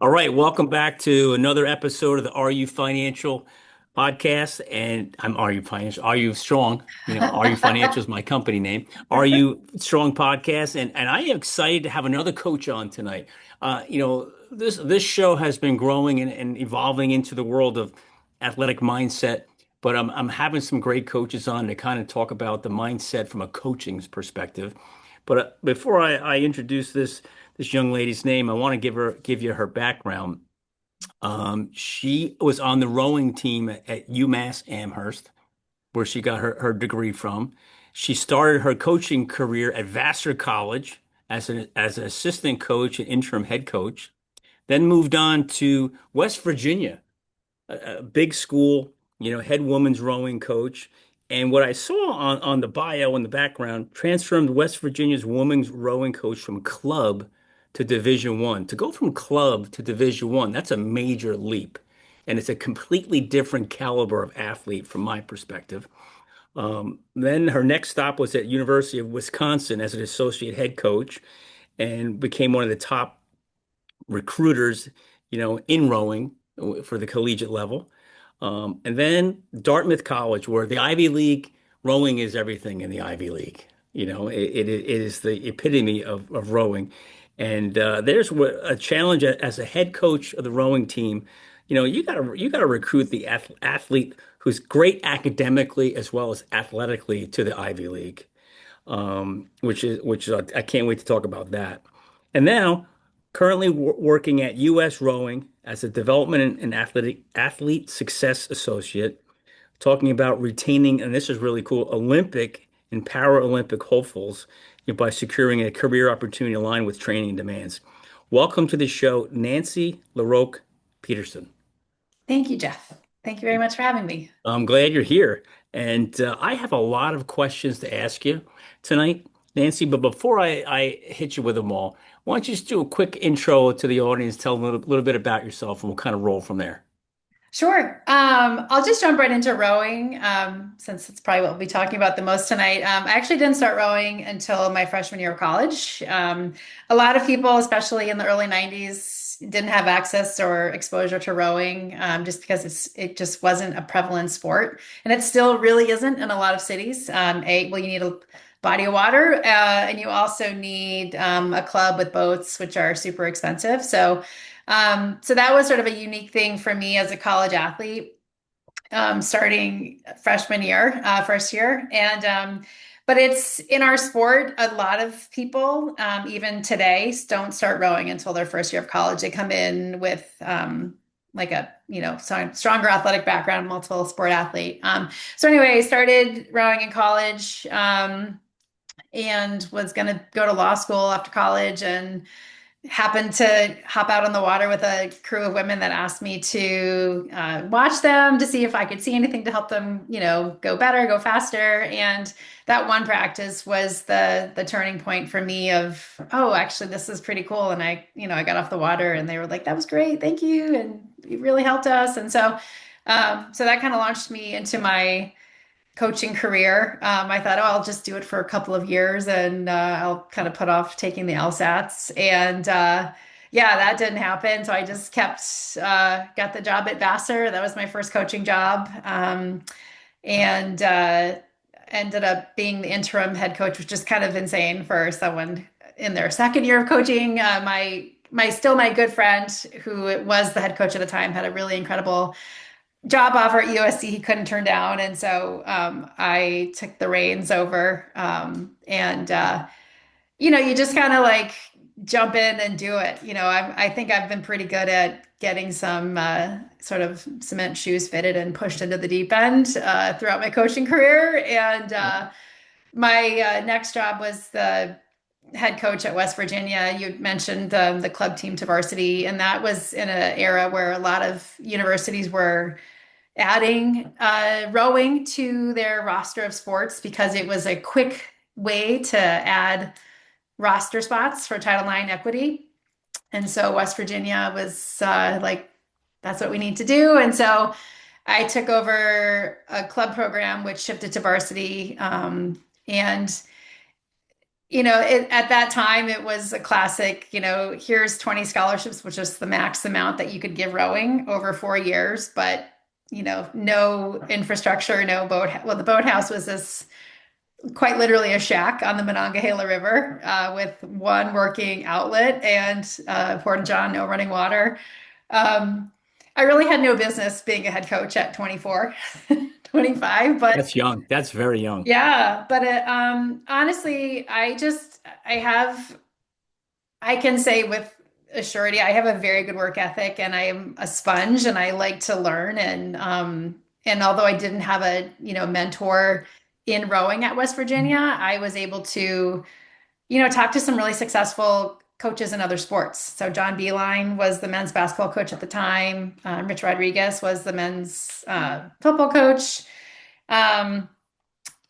All right, welcome back to another episode of the Are You Financial podcast. And I'm Are You Financial? Are You Strong? Are You Financial is my company name. Are You Strong podcast. And I am excited to have another coach on tonight. This show has been growing and evolving into the world of athletic mindset, but I'm having some great coaches on to kind of talk about the mindset from a coaching's perspective. But before I introduce this young lady's name, I want to give you her background. She was on the rowing team at UMass Amherst, where she got her degree from. She started her coaching career at Vassar College as an assistant coach and interim head coach, then moved on to West Virginia, a big school, head women's rowing coach. And what I saw on the bio in the background, transformed West Virginia's women's rowing coach from club to Division One. To go from club to Division One, that's a major leap. And it's a completely different caliber of athlete from my perspective. Then her next stop was at University of Wisconsin as an associate head coach and became one of the top recruiters, in rowing for the collegiate level. And then Dartmouth College, where the Ivy League rowing is everything in the Ivy League. It is the epitome of rowing. And there's a challenge as a head coach of the rowing team. You gotta recruit the athlete who's great academically as well as athletically to the Ivy League, which I can't wait to talk about that. And now, currently working at U.S. Rowing as a development and athlete success associate, talking about retaining, and this is really cool, Olympic and Paralympic hopefuls, by securing a career opportunity aligned with training demands. Welcome to the show, Nancy LaRocque Pederson. Thank you, Jeff. Thank you very much for having me. I'm glad you're here. And I have a lot of questions to ask you tonight, Nancy. But before I hit you with them all, why don't you just do a quick intro to the audience, tell them a little bit about yourself, and we'll kind of roll from there. Sure. I'll just jump right into rowing, since it's probably what we'll be talking about the most tonight. I actually didn't start rowing until my freshman year of college. A lot of people, especially in the early 90s, didn't have access or exposure to rowing, just because it just wasn't a prevalent sport. And it still really isn't in a lot of cities. Well, you need a body of water, and you also need a club with boats, which are super expensive. So that was sort of a unique thing for me as a college athlete, starting freshman year, first year. But it's in our sport, a lot of people, even today, don't start rowing until their first year of college. They come in with like a, stronger athletic background, multiple sport athlete. So anyway, I started rowing in college, and was going to go to law school after college and happened to hop out on the water with a crew of women that asked me to watch them to see if I could see anything to help them, go better, go faster. And that one practice was the turning point for me of, oh, actually, this is pretty cool. And I got off the water and they were like, that was great. Thank you. And it really helped us. And so that kind of launched me into my coaching career. I thought, oh, I'll just do it for a couple of years and I'll kind of put off taking the LSATs. And yeah, that didn't happen. So I just got the job at Vassar. That was my first coaching job. And ended up being the interim head coach, which is kind of insane for someone in their second year of coaching. My good friend who was the head coach at the time had a really incredible job offer at USC he couldn't turn down. And so I took the reins over. You just kind of like jump in and do it. I think I've been pretty good at getting some sort of cement shoes fitted and pushed into the deep end throughout my coaching career. And my next job was the head coach at West Virginia. You mentioned the club team to varsity, and that was in an era where a lot of universities were adding rowing to their roster of sports because it was a quick way to add roster spots for Title IX equity. And so West Virginia was like, that's what we need to do. And so I took over a club program which shifted to varsity. And at that time it was a classic, here's 20 scholarships, which is the max amount that you could give rowing over 4 years, but no infrastructure, no boat. Well, the boathouse was this quite literally a shack on the Monongahela River with one working outlet and Port John, no running water. Um, I really had no business being a head coach at 24, 25, but That's young. That's very young. yeah, but honestly, I can say with a surety, I have a very good work ethic and I am a sponge and I like to learn. And although I didn't have a, mentor in rowing at West Virginia, I was able to, talk to some really successful coaches in other sports. So John Beeline was the men's basketball coach at the time. Rich Rodriguez was the men's football coach. Um,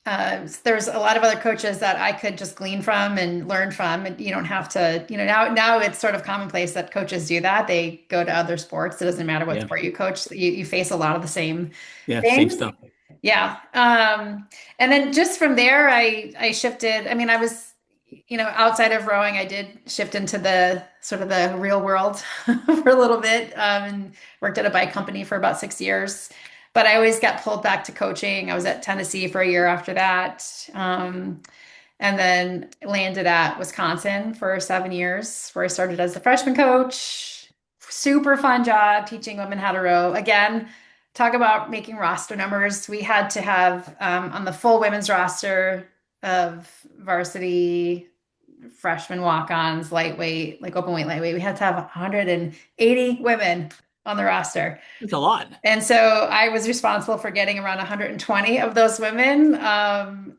there's a lot of other coaches that I could just glean from and learn from. And you don't have to, now it's sort of commonplace that coaches do that. They go to other sports. It doesn't matter what Yeah. sport you coach. You face a lot of the same Yeah. Same things. stuff. Yeah. And then just from there, I shifted. I mean, I was, outside of rowing, I did shift into the sort of the real world for a little bit, and worked at a bike company for about 6 years. But I always got pulled back to coaching. I was at Tennessee for a year after that. And then landed at Wisconsin for 7 years, where I started as the freshman coach. Super fun job teaching women how to row. Again, talk about making roster numbers. We had to have on the full women's roster of varsity freshman walk-ons, lightweight, like open weight, lightweight. We had to have 180 women on the roster. It's a lot. And so I was responsible for getting around 120 of those women, onboarded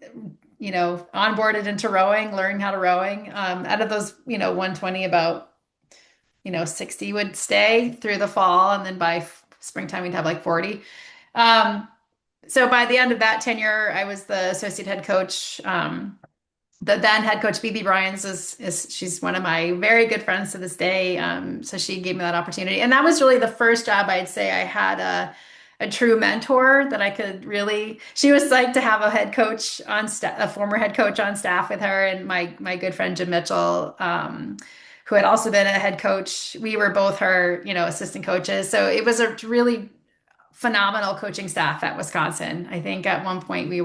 into rowing, learning how to rowing. Out of those, 120, about, 60 would stay through the fall. And then by springtime, we'd have like 40. So by the end of that tenure, I was the associate head coach. The then head coach, BB Bryans, she's one of my very good friends to this day. So she gave me that opportunity. And that was really the first job I'd say I had a true mentor that I could really, she was psyched to have a head coach on staff, a former head coach on staff with her, and my good friend Jim Mitchell, who had also been a head coach. We were both her, assistant coaches. So it was a really phenomenal coaching staff at Wisconsin. I think at one point we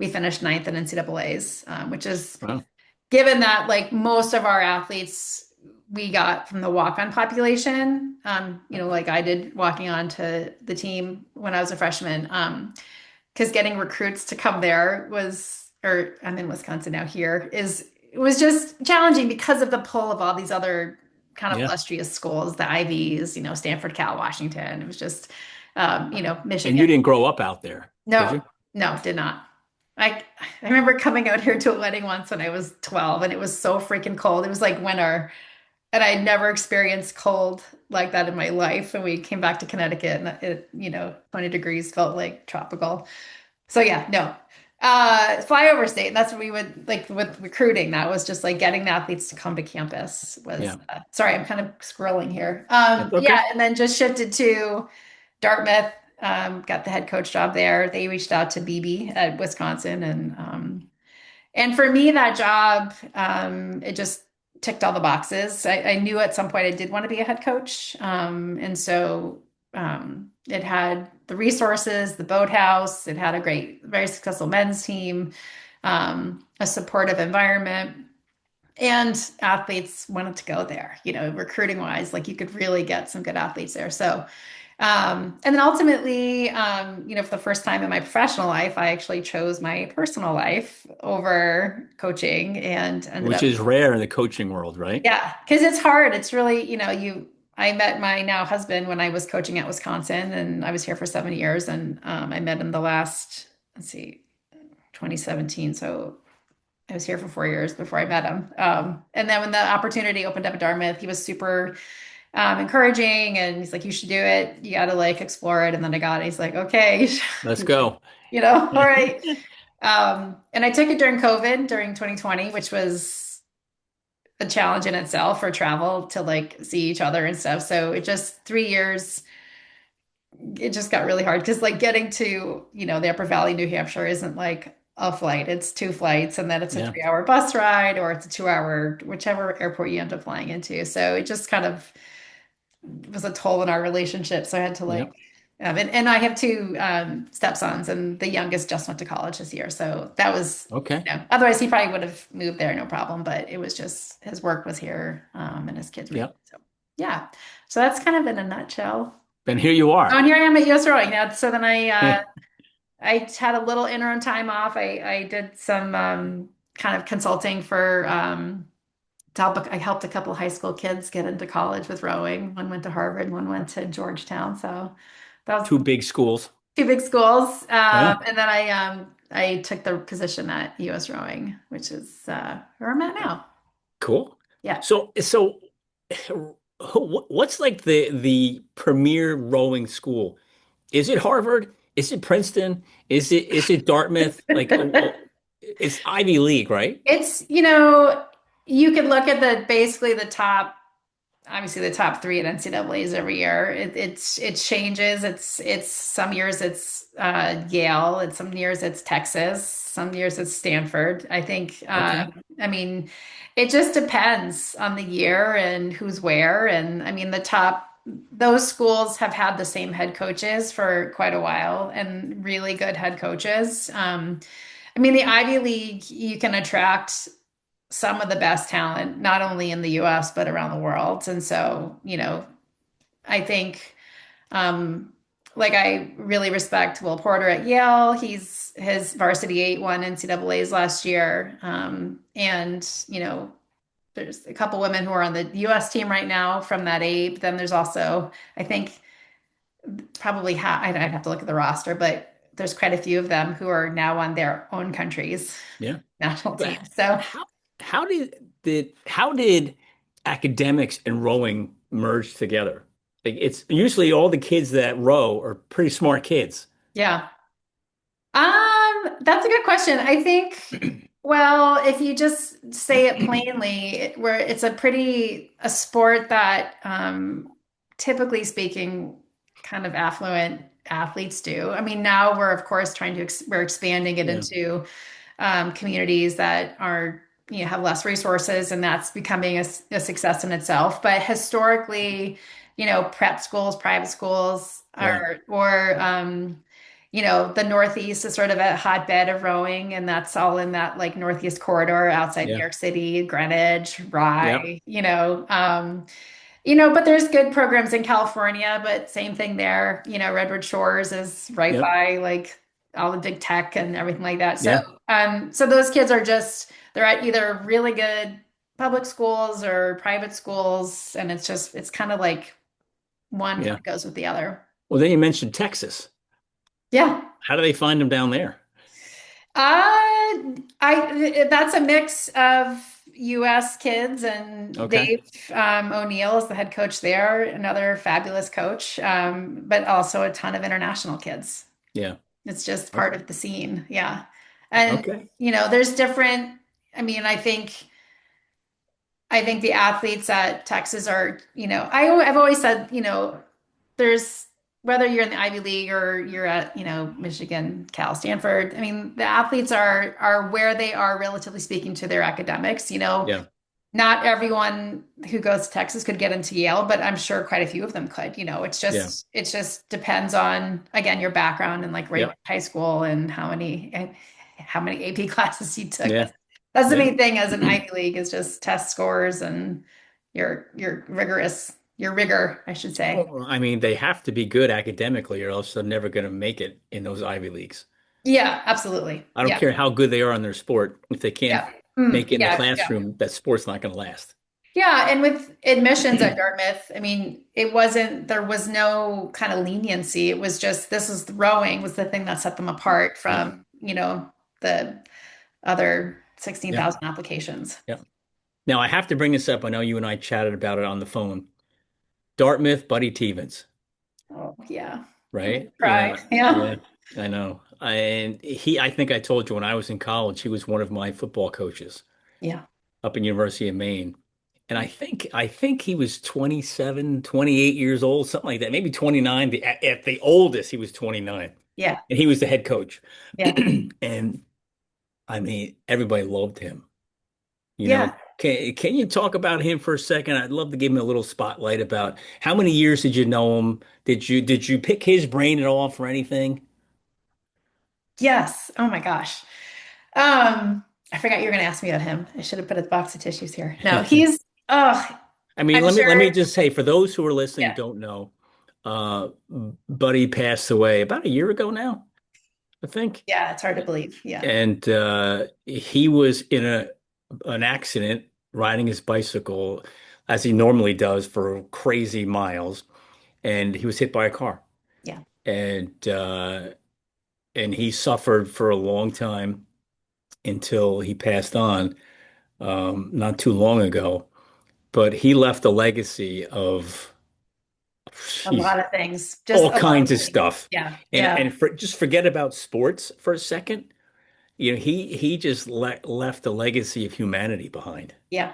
finished ninth in NCAA's, which is Wow. given that like most of our athletes we got from the walk-on population, like I did walking on to the team when I was a freshman, because getting recruits to come there or I'm in Wisconsin now here, it was just challenging because of the pull of all these other kind of Yeah. illustrious schools, the Ivies, Stanford, Cal, Washington. It was just, And you Michigan. didn't grow up out there, did No, you? no, did not. I remember coming out here to a wedding once when I was 12 and it was so freaking cold. It was like winter and I'd never experienced cold like that in my life. And we came back to Connecticut and 20 degrees felt like tropical. So yeah, no. Flyover state. And that's what we would like with recruiting. That was just like getting the athletes to come to campus was, Yeah. sorry, I'm kind of scrolling here. That's Yeah. okay. And then just shifted to Dartmouth, got the head coach job there. They reached out to BB at Wisconsin, and for me that job, it just ticked all the boxes. I knew at some point I did want to be a head coach, and so it had the resources, the boathouse. It had a great, very successful men's team, a supportive environment. And athletes wanted to go there, recruiting wise, like you could really get some good athletes there. So and then ultimately, for the first time in my professional life, I actually chose my personal life over coaching and ended Which up, is rare in the coaching world, right? yeah, because it's hard. It's really, I met my now husband when I was coaching at Wisconsin and I was here for 7 years and I met him the last, let's see, 2017. So I was here for 4 years before I met him. And then when the opportunity opened up at Dartmouth, he was super encouraging and he's like, you should do it. You got to like explore it. And then I got it. He's like, okay, Let's go. all right. And I took it during COVID, during 2020, which was a challenge in itself for travel to like see each other and stuff. So it just 3 years, it just got really hard because like getting to, the Upper Valley, New Hampshire isn't like a flight. It's two flights, and then it's a Yeah. 3 hour bus ride, or it's a 2 hour, whichever airport you end up flying into. So it just kind of was a toll in our relationship. So I had to Yep. and I have two stepsons, and the youngest just went to college this year. So that was, Okay. otherwise he probably would have moved there, no problem. But it was just his work was here, and his kids were here. Yep. So yeah. So that's kind of in a nutshell. And here you Oh, are. and here I am at US Rowing now. So then I had a little interim time off. I did some kind of consulting for I helped a couple high school kids get into college with rowing. One went to Harvard, one went to Georgetown. So that was Two big schools. two big schools. Yeah. And then I took the position at US Rowing, which is where I'm at now. Cool. Yeah. So what's like the premier rowing school? Is it Harvard? Is it Princeton? Is it Dartmouth? Like it's Ivy League, right? It's, you could look at the basically the top, obviously the top three at NCAA's every year. It changes. It's some years it's Yale, and some years it's Texas, some years it's Stanford. I think Okay. I mean it just depends on the year and who's where. And I mean the top those schools have had the same head coaches for quite a while, and really good head coaches. I mean the Ivy League, you can attract some of the best talent, not only in the US, but around the world. And so, I think, like I really respect Will Porter at Yale. His varsity eight won NCAA's last year. And, there's a couple women who are on the US team right now from that eight. But then there's also, I think, I'd have to look at the roster, but there's quite a few of them who are now on their own countries' Yeah. national But teams. So, how did academics and rowing merge together? Like it's usually all the kids that row are pretty smart kids. yeah. That's a good question. I think, well, if you just say it plainly, where it's a sport that, typically speaking, kind of affluent athletes do. I mean, now we're of course we're expanding it Yeah. into communities that are, have less resources, and that's becoming a success in itself. But historically, prep schools, private schools, Yeah. the Northeast is sort of a hotbed of rowing, and that's all in that like Northeast corridor outside New Yeah. York City, Greenwich, Yep. Rye, but there's good programs in California, but same thing there. Redwood Shores is right Yep. by like all the big tech and everything like that. So, Yeah. so those kids are they're at either really good public schools or private schools, and it's kind of like one kind Yeah. of goes with the other. Well, then you mentioned Texas. Yeah. How do they find them down there? That's a mix of US kids, and Okay. Dave O'Neill is the head coach there, another fabulous coach, but also a ton of international kids. Yeah. It's just part Okay. of the scene. Yeah. And, Okay. there's different, I mean, I think the athletes at Texas are, I've always said, there's whether you're in the Ivy League or you're at, Michigan, Cal, Stanford. I mean, the athletes are where they are, relatively speaking, to their academics. Yeah. Not everyone who goes to Texas could get into Yale, but I'm sure quite a few of them could. Yeah. It just depends on, again, your background and like where you Yeah. went to high school and how many AP classes you took. Yeah. That's the Yeah. main thing as an Ivy League, is just test scores and your rigor, I should say. Well, I mean, they have to be good academically, or else they're never going to make it in those Ivy Leagues. Yeah, absolutely. I don't Yeah, care how good they are on their sport. If they can't yeah. Mm, make it in the yeah, yeah. classroom, that sport's not going to last. Yeah, and with admissions at Dartmouth, I mean, there was no kind of leniency. It was just, this is rowing was the thing that set them apart Yeah. from, the other Yeah. 16,000 applications. Yeah. Now, I have to bring this up. I know you and I chatted about it on the phone. Dartmouth, Buddy Tevens, Oh, yeah. right? Pride. Yeah. Yeah, I know. And I think I told you when I was in college, he was one of my football coaches Yeah. up in University of Maine. And I think he was 27, 28 years old, something like that. Maybe 29. At the oldest, he was 29. Yeah. And he was the head coach. Yeah. And I mean, everybody loved him. You Yeah. know, can you talk about him for a second? I'd love to give him a little spotlight about how many years did you know him? Did you pick his brain at all for anything? Yes. Oh my gosh. I forgot you were going to ask me about him. I should have put a box of tissues here. No, oh, I mean, I'm let me sure. just say for those who are listening Yeah. don't know, uh Buddy passed away about a year ago now, I think. Yeah. It's hard to believe. Yeah. And he was in an accident riding his bicycle as he normally does for crazy miles, and he was hit by a car. Yeah. And he suffered for a long time until he passed on not too long ago. But he left a legacy of A lot of things. Just all a lot of kinds of things. stuff. Yeah. And Yeah. just forget about sports for a second. You know, he just left a legacy of humanity behind. Yeah.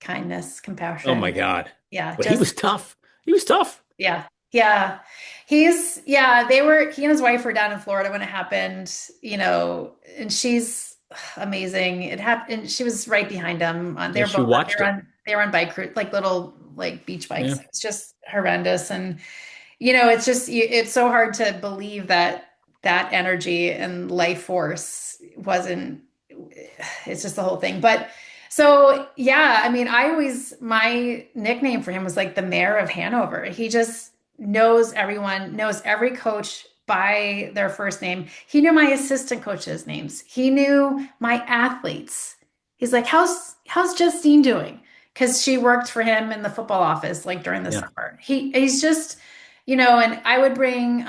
Kindness, Oh my compassion. God. Yeah. But he Just was tough. He was tough. yeah. Yeah. He and his wife were down in Florida when it happened, and she's amazing. It happened, she was right behind him. Yeah, she watched it. They were on bike route, like little, like beach Yeah. bikes. It's just horrendous. And, it's just, it's so hard to believe that that energy and life force wasn't, it's just the whole thing. But so, yeah, I mean, my nickname for him was like the mayor of Hanover. He just knows everyone, knows every coach by their first name. He knew my assistant coaches' names. He knew my athletes. He's like, how's Justine doing? Because she worked for him in the football office like during the Yeah. summer. He's just, and I would bring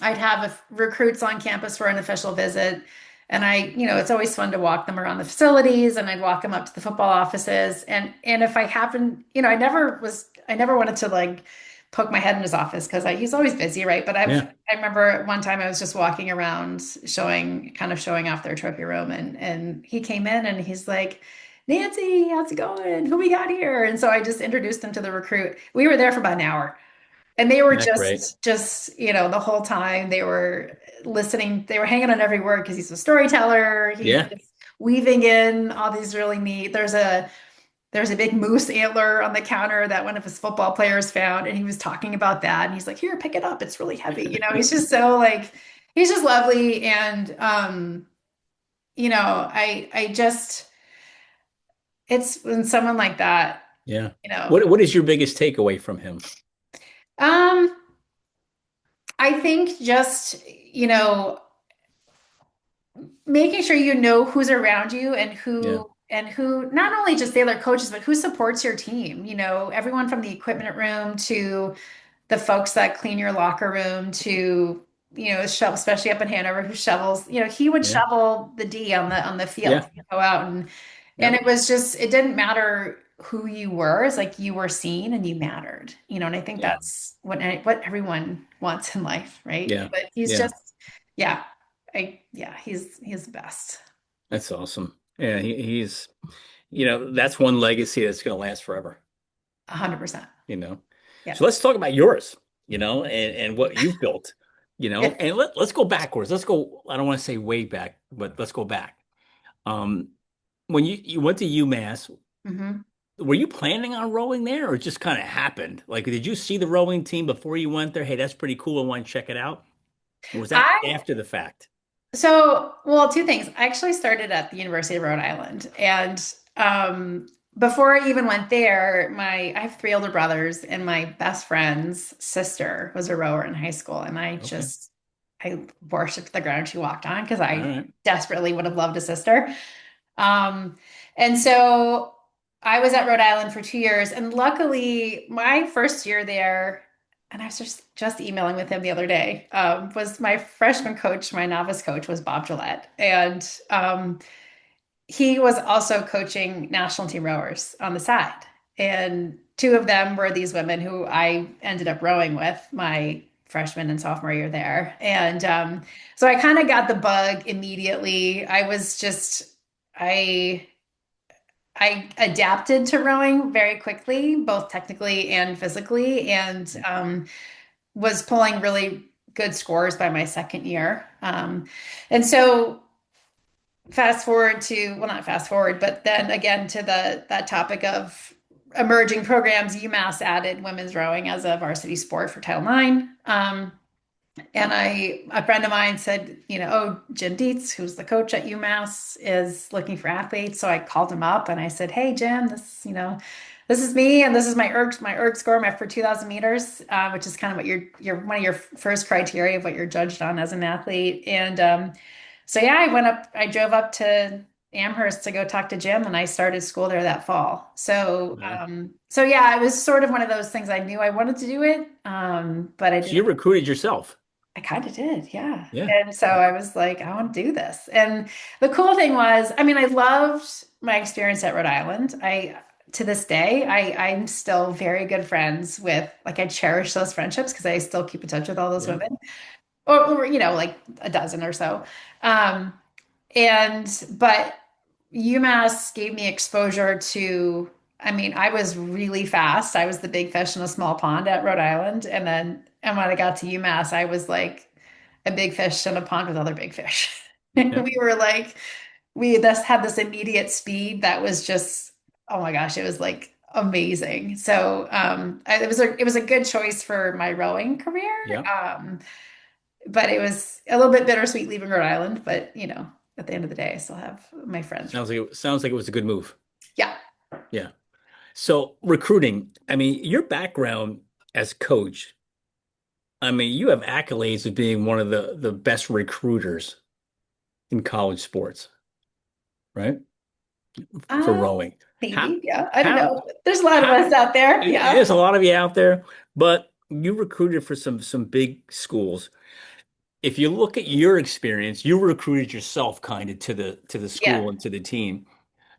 I'd have recruits on campus for an official visit. And it's always fun to walk them around the facilities, and I'd walk them up to the football offices. And if I happened, I never wanted to like poke my head in his office because he's always busy, right? But Yeah. I remember one time I was just walking around kind of showing off their trophy room, and he came in and he's like, Nancy, how's it going? Who we got here? And so I just introduced him to the recruit. We were there for about an hour. And they were Isn't that great? the whole time they were listening, they were hanging on every word because he's a storyteller. He's Yeah. just weaving in all these really neat. There's a big moose antler on the counter that one of his football players found, and he was talking about that. And he's like, "Here, pick it up. It's really heavy." He's just so like he's just lovely. And I just it's when someone like that, Yeah. you know, What is your biggest takeaway from him? um, I think just, making sure you know who's around you and Yeah. who not only just the other coaches, but who supports your team. Everyone from the equipment room to the folks that clean your locker room to, shovel, especially up in Hanover, who shovels. He would Yeah. shovel the D on the field. Yeah. He'd go out, and Yep. it was just, it didn't matter who you were. It's like you were seen and you mattered. And I think Yeah. that's what everyone wants in life, right? Yeah. But he's Yeah. just, yeah, he's the best. That's awesome. Yeah, he's, that's one legacy that's going to last forever, 100%. you know. Yeah. So let's talk about yours, and what you've built, Yeah. and let's go backwards. Let's go, I don't want to say way back, but let's go back. Um, when you went to UMass, hmm were you planning on rowing there or it just kind of happened? Like, did you see the rowing team before you went there? Hey, that's pretty cool. I want to check it out. Or was that I after the fact? well, two things. I actually started at the University of Rhode Island, and before I even went there, I have three older brothers, and my best friend's sister was a rower in high school, and Okay. I worshipped the ground she walked on because All I right. desperately would have loved a sister. Um, and so I was at Rhode Island for 2 years, and luckily, my first year there, and I was just emailing with him the other day, was my freshman coach, my novice coach was Bob Gillette, and he was also coaching national team rowers on the side, and two of them were these women who I ended up rowing with my freshman and sophomore year there, and so I kind of got the bug immediately. I I adapted to rowing very quickly, both technically and physically, and was pulling really good scores by my second year. And so fast forward to, well, not fast forward, but then again to that topic of emerging programs, UMass added women's rowing as a varsity sport for Title IX. And a friend of mine said, oh, Jim Dietz, who's the coach at UMass, is looking for athletes. So I called him up and I said, hey, Jim, this is me, and this is my erg score, for 2,000 meters, which is kind of what your one of your first criteria of what you're judged on as an athlete. And so yeah, I drove up to Amherst to go talk to Jim, and I started school there that fall. So Wow. so yeah, it was sort of one of those things. I knew I wanted to do it, but I So didn't. you recruited yourself. I kind of did, yeah. Yeah. And so I was like, I want to do this. And the cool thing was, I mean, I loved my experience at Rhode Island. To this day, I'm still very good friends with, like, I cherish those friendships because I still keep in touch with all those Yeah. women, or like a dozen or so. Um, but UMass gave me exposure to, I mean, I was really fast. I was the big fish in a small pond at Rhode Island. And when I got to UMass, I was like a big fish in a pond with other big fish. And Yeah. we just had this immediate speed that was just, oh my gosh, it was like amazing. So it was a good choice for my rowing career. Yeah. But it was a little bit bittersweet leaving Rhode Island. But at the end of the day, I still have my friends. Sounds like it was a good move. Yeah. Yeah. So recruiting, I mean, your background as coach, I mean, you have accolades of being one of the best recruiters in college sports, right? For Uh, rowing. How Maybe. Yeah. I don't how know. There's a lot of how us out there. Yeah. there's a lot of you out there, but you recruited for some big schools. If you look at your experience, you recruited yourself kind of to the Yeah. school and to the team.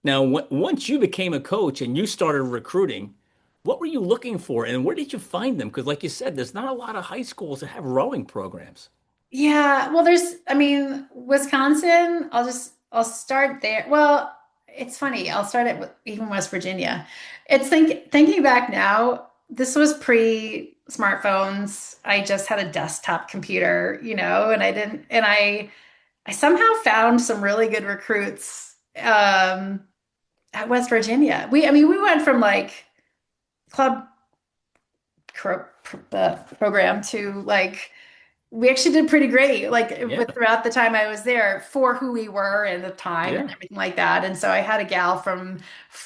Now, once you became a coach and you started recruiting, what were you looking for and where did you find them? Because, like you said, there's not a lot of high schools that have rowing programs. Yeah. Well, I mean, Wisconsin, I'll start there. Well, it's funny. I'll start at even West Virginia. Thinking back now, this was pre-smartphones. I just had a desktop computer, and I somehow found some really good recruits at West Virginia. I mean, we went from like club program to like, we actually did pretty great, like Yeah, throughout the time I was there, for who we were and the time and yeah. everything like that. And so I had a gal from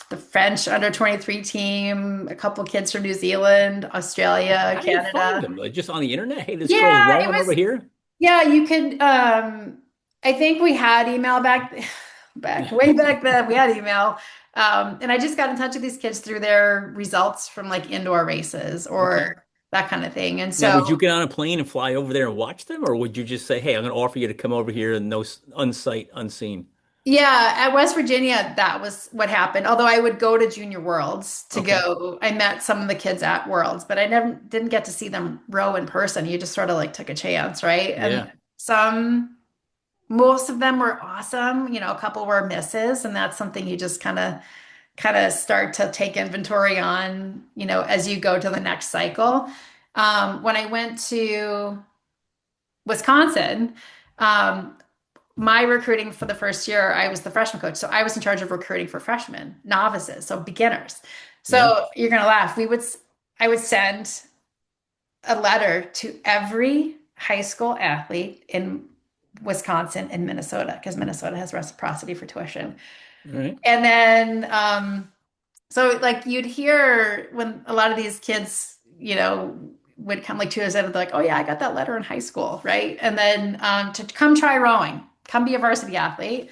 the French under 23 team, a couple kids from New Zealand, Australia, How do you find Canada. them? Like just on the internet? Hey, this girl's Yeah, it rowing over was. here. Yeah, you could. I think we had email way back then. We had email, and I just got in touch with these kids through their results from like indoor races Okay. or that kind of thing. And Now, would you so, get on a plane and fly over there and watch them, or would you just say, "Hey, I'm going to offer you to come over here and no unsight, unseen"? yeah, at West Virginia, that was what happened. Although I would go to Junior Worlds to Okay. go. I met some of the kids at Worlds, but I never didn't get to see them row in person. You just sort of like took a chance, right? And Yeah. some. Most of them were awesome. A couple were misses, and that's something you just kind of start to take inventory on, as you go to the next cycle. When I went to Wisconsin, um, my recruiting for the first year, I was the freshman coach, so I was in charge of recruiting for freshmen, novices, so beginners. Yeah. So you're gonna laugh. I would send a letter to every high school athlete in Wisconsin and Minnesota, because Minnesota has reciprocity for tuition. All right. And then, so like you'd hear when a lot of these kids, would come like 2 years later, they're like, oh yeah, I got that letter in high school, right? And then to come try rowing, come be a varsity athlete,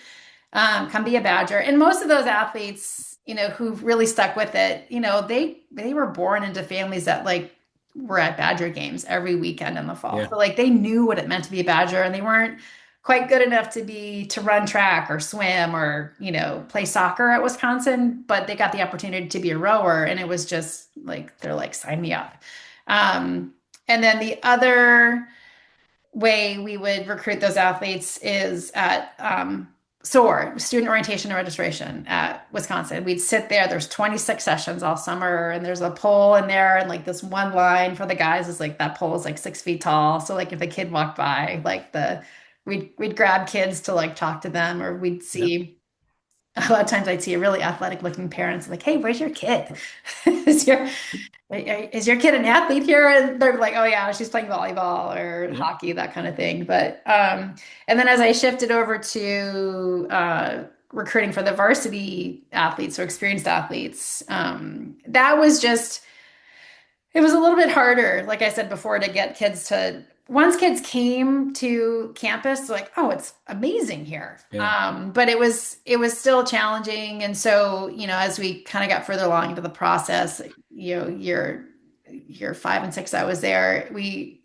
come be a Badger. And most of those athletes, who've really stuck with it, they were born into families that like were at Badger games every weekend in the fall. Yeah. So like they knew what it meant to be a Badger, and they weren't quite good enough to run track or swim or, play soccer at Wisconsin, but they got the opportunity to be a rower, and it was just like they're like, sign me up. And then the other way we would recruit those athletes is at SOAR, Student Orientation and Registration at Wisconsin. We'd sit there. There's 26 sessions all summer, and there's a pole in there, and like this one line for the guys is like that pole is like 6 feet tall. So like if a kid walked by, like the we'd grab kids to like talk to them, or we'd Yeah. see a lot of times I'd see a really athletic looking parents like, hey, where's your kid? Is your kid an athlete here? And they're like, oh yeah, she's playing volleyball or Yeah. hockey, that kind of thing. But and then as I shifted over to recruiting for the varsity athletes or experienced athletes, that was just it was a little bit harder, like I said before, to get kids to once kids came to campus, like, oh, it's amazing here. Yeah. But it was still challenging. And so, as we kind of got further along into the process, year 5 and 6 I was there, we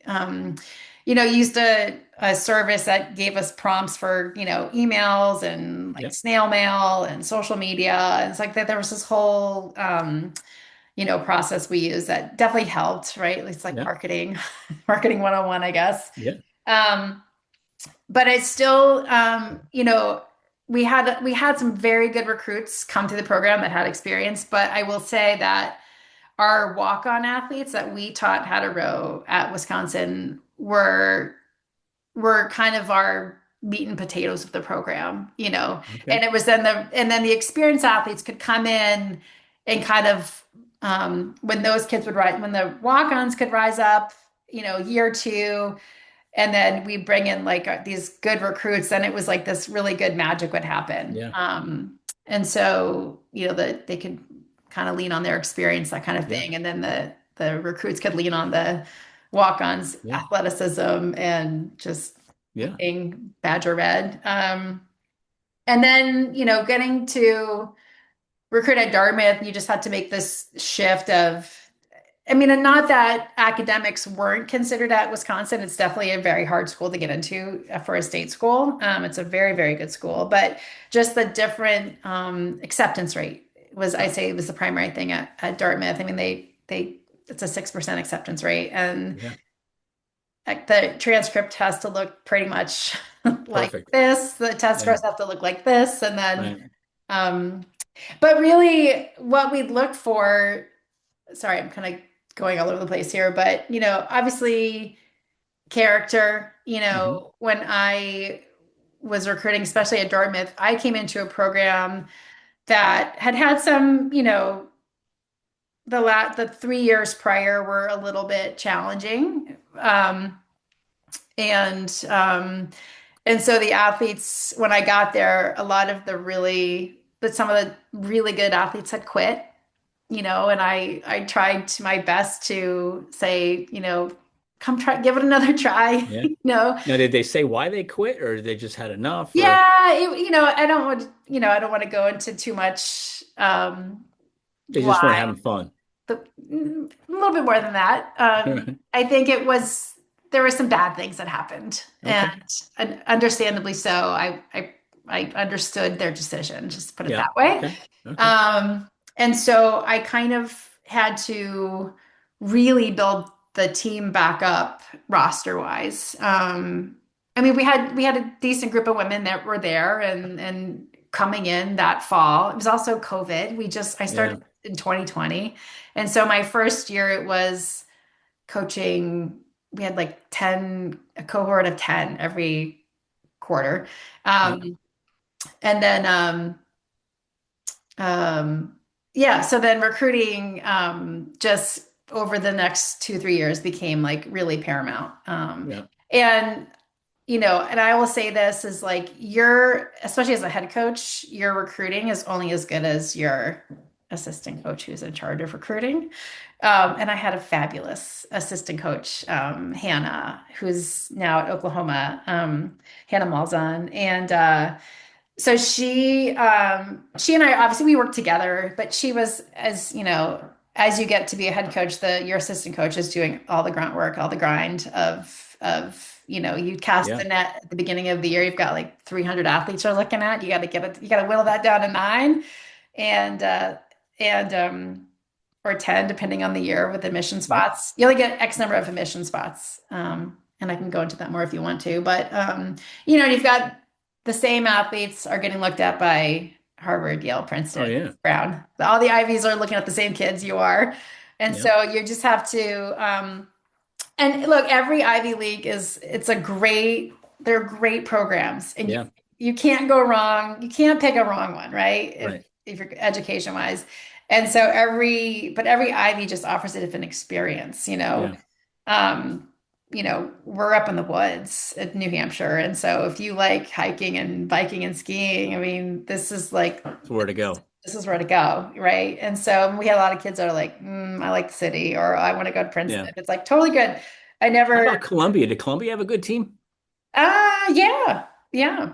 used a service that gave us prompts for, emails and like Yeah. snail mail and social media. And it's like that there was this whole process we use that definitely helped, right? It's like Yeah. marketing, marketing 101, I guess. Yeah. Um, but it's still, we had some very good recruits come through the program that had experience, but I will say that our walk-on athletes that we taught how to row at Wisconsin were kind of our meat and potatoes of the program, Okay. and it was then the experienced athletes could come in and kind of when those kids would rise, when the walk-ons could rise up, year two, and then we bring in like these good recruits, then it was like this really good magic would happen. Yeah. And so, that they could kind of lean on their experience, that kind of Yeah. thing. And then the recruits could lean on the walk-ons Yeah. athleticism and just Yeah. being Badger Red. And then, getting to recruit at Dartmouth, you just had to make this shift of, I mean, and not that academics weren't considered at Wisconsin. It's definitely a very hard school to get into for a state school. It's a very, very good school, but just the different acceptance rate I'd say, was the primary thing at Dartmouth. I mean, it's a 6% acceptance rate, and Yeah. like the transcript has to look pretty much like Perfect. this. The test Yeah. scores have to look like this, and then, Right. um, but really, what we look for. Sorry, I'm kind of going all over the place here, but obviously character. Hmm. When I was recruiting, especially at Dartmouth, I came into a program that had some, the 3 years prior were a little bit challenging. And and so the athletes, when I got there, a lot of but some of the really good athletes had quit, and I tried my best to say, come try, give it another try, Yeah. Now, did they say why they quit, or they just had enough, or Yeah, I don't want to go into too much they just weren't why. having fun? A little bit more than that. I think there were some bad things that happened, Okay. and understandably so. I understood their decision, just to put it Yeah. that way. Okay. Okay. Um, and so I kind of had to really build the team back up roster wise. I mean, we had a decent group of women that were there and coming in that fall. It was also COVID. I Yeah. started in 2020. And so my first year it was coaching. We had like a cohort of 10 every quarter. Yeah. And then um, yeah, so then recruiting just over the next 2, 3 years became like really paramount. Yeah. And and I will say this is like especially as a head coach, your recruiting is only as good as your assistant coach who's in charge of recruiting. And I had a fabulous assistant coach, Hannah, who's now at Oklahoma, Hannah Malzahn. And so she and I obviously we worked together, but she was as you get to be a head coach, your assistant coach is doing all the grunt work, all the grind of you cast Yeah. the net at the beginning of the year. You've got like 300 athletes you're looking at. You got to you got to whittle that down to 9, and or 10 depending on the year with admission Yeah. spots. You only get X number of admission spots. And I can go into that more if you want to, but you've got the same athletes are getting looked at by Harvard, Yale, Oh, Princeton, yeah. Brown. All the Ivies are looking at the same kids you are. And Yeah. so you just have to, and look, every Ivy League it's a great they're great programs, and Yeah. you can't go wrong. You can't pick a wrong one, right? Right. If you're education wise. And so every Ivy just offers a different experience, you know. Yeah. Um, we're up in the woods in New Hampshire, and so if you like hiking and biking and skiing, I mean, It's where to go. this is where to go, right? And so we had a lot of kids that are like, I like the city, or I want to go to Princeton. Yeah. It's like totally good. I How never, about Columbia? Did Columbia have a good team? yeah, yeah.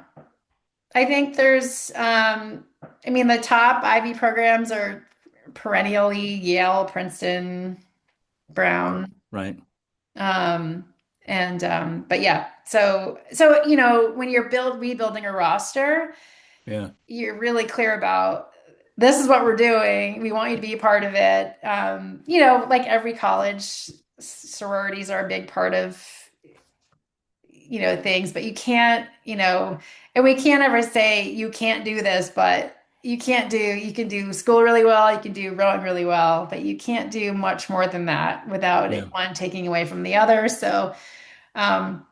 I think I mean, the top Ivy programs are perennially Yale, Princeton, Brown. Right. Um, but yeah, when you're rebuilding a roster, Yeah. you're really clear about this is what we're doing. We want you to be a part of it. Like every college, sororities are a big part of, things, but you can't, and we can't ever say you can't do this, but you can do school really well, you can do rowing really well, but you can't do much more than that without Yeah. it one taking away from the other. So, um,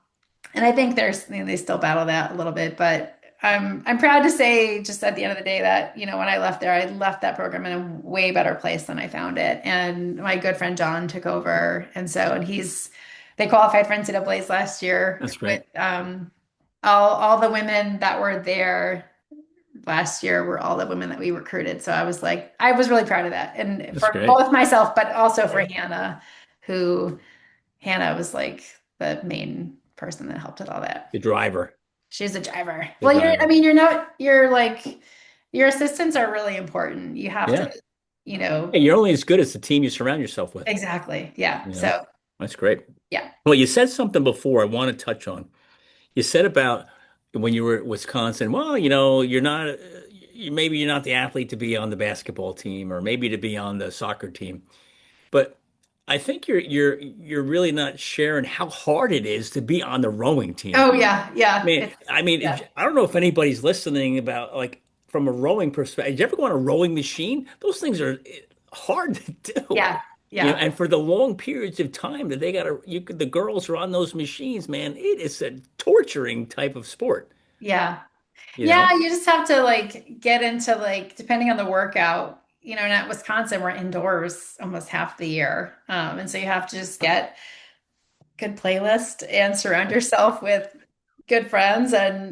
and I think they still battle that a little bit, but I'm proud to say just at the end of the day that, when I left there, I left that program in a way better place than I found it. And my good friend John took over. And they qualified for NCAA's last year That's with great. all the women that were there last year were all the women that we recruited. So I was really proud of that. And That's for great. both myself, but also for who Hannah was like the main person that helped with all that. The driver. She's a driver. The Well, driver. you're like, your assistants are really important. You have to, Yeah. you know, Hey, you're only as good as the team you surround yourself with. exactly. Yeah. You know, So, that's great. yeah. Well, you said something before I want to touch on. You said about when you were at Wisconsin, well, you're not, maybe you're not the athlete to be on the basketball team or maybe to be on the soccer team. But I think you're really not sharing how hard it is to be on the rowing team. Oh, yeah. I Yeah. mean, I mean, Yeah. I don't know if anybody's listening about like from a rowing perspective. Did you ever go on a rowing machine? Those things are hard to do. Yeah. Yeah. And for the long periods of time that the girls are on those machines, man, it is a torturing type of sport, Yeah. you Yeah. know? You just have to like get into like, depending on the workout, and at Wisconsin, we're indoors almost half the year. And so you have to just get good playlist and surround yourself with good friends Yeah.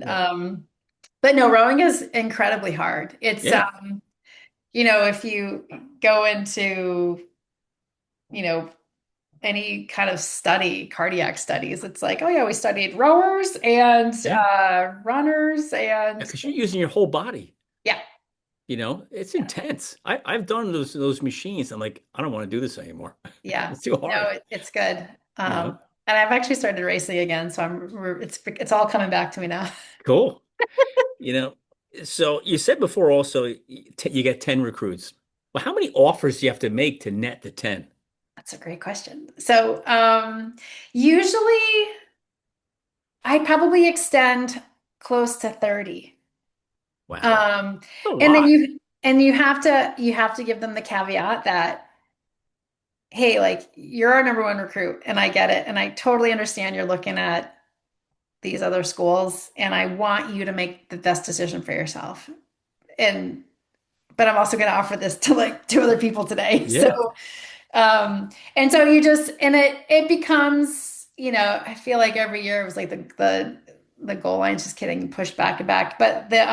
but no, rowing is incredibly hard. It's Yeah. if you go into, you know, any kind of cardiac studies, it's like, oh yeah, we studied rowers and Yeah. runners and Because you're using your whole body, yeah, it's yeah, intense. I've done those machines. I'm like, I don't want to do this anymore. yeah. It's too No, hard, it's good. you know? And I've actually started racing again, so it's all coming back to me now. Cool. You know, so you said before also you get 10 recruits. Well, how many offers do you have to make to net the 10? That's a great question. So, usually I probably extend close to 30. Wow. Um, A and then lot. you have to give them the caveat that, hey, like you're our number one recruit, and I get it, and I totally understand you're looking at these other schools, and I want you to make the best decision for yourself. And but I'm also going to offer this to like two other people today. Yeah. And so it becomes, I feel like every year it was like the goal line's just getting pushed back and back. But there's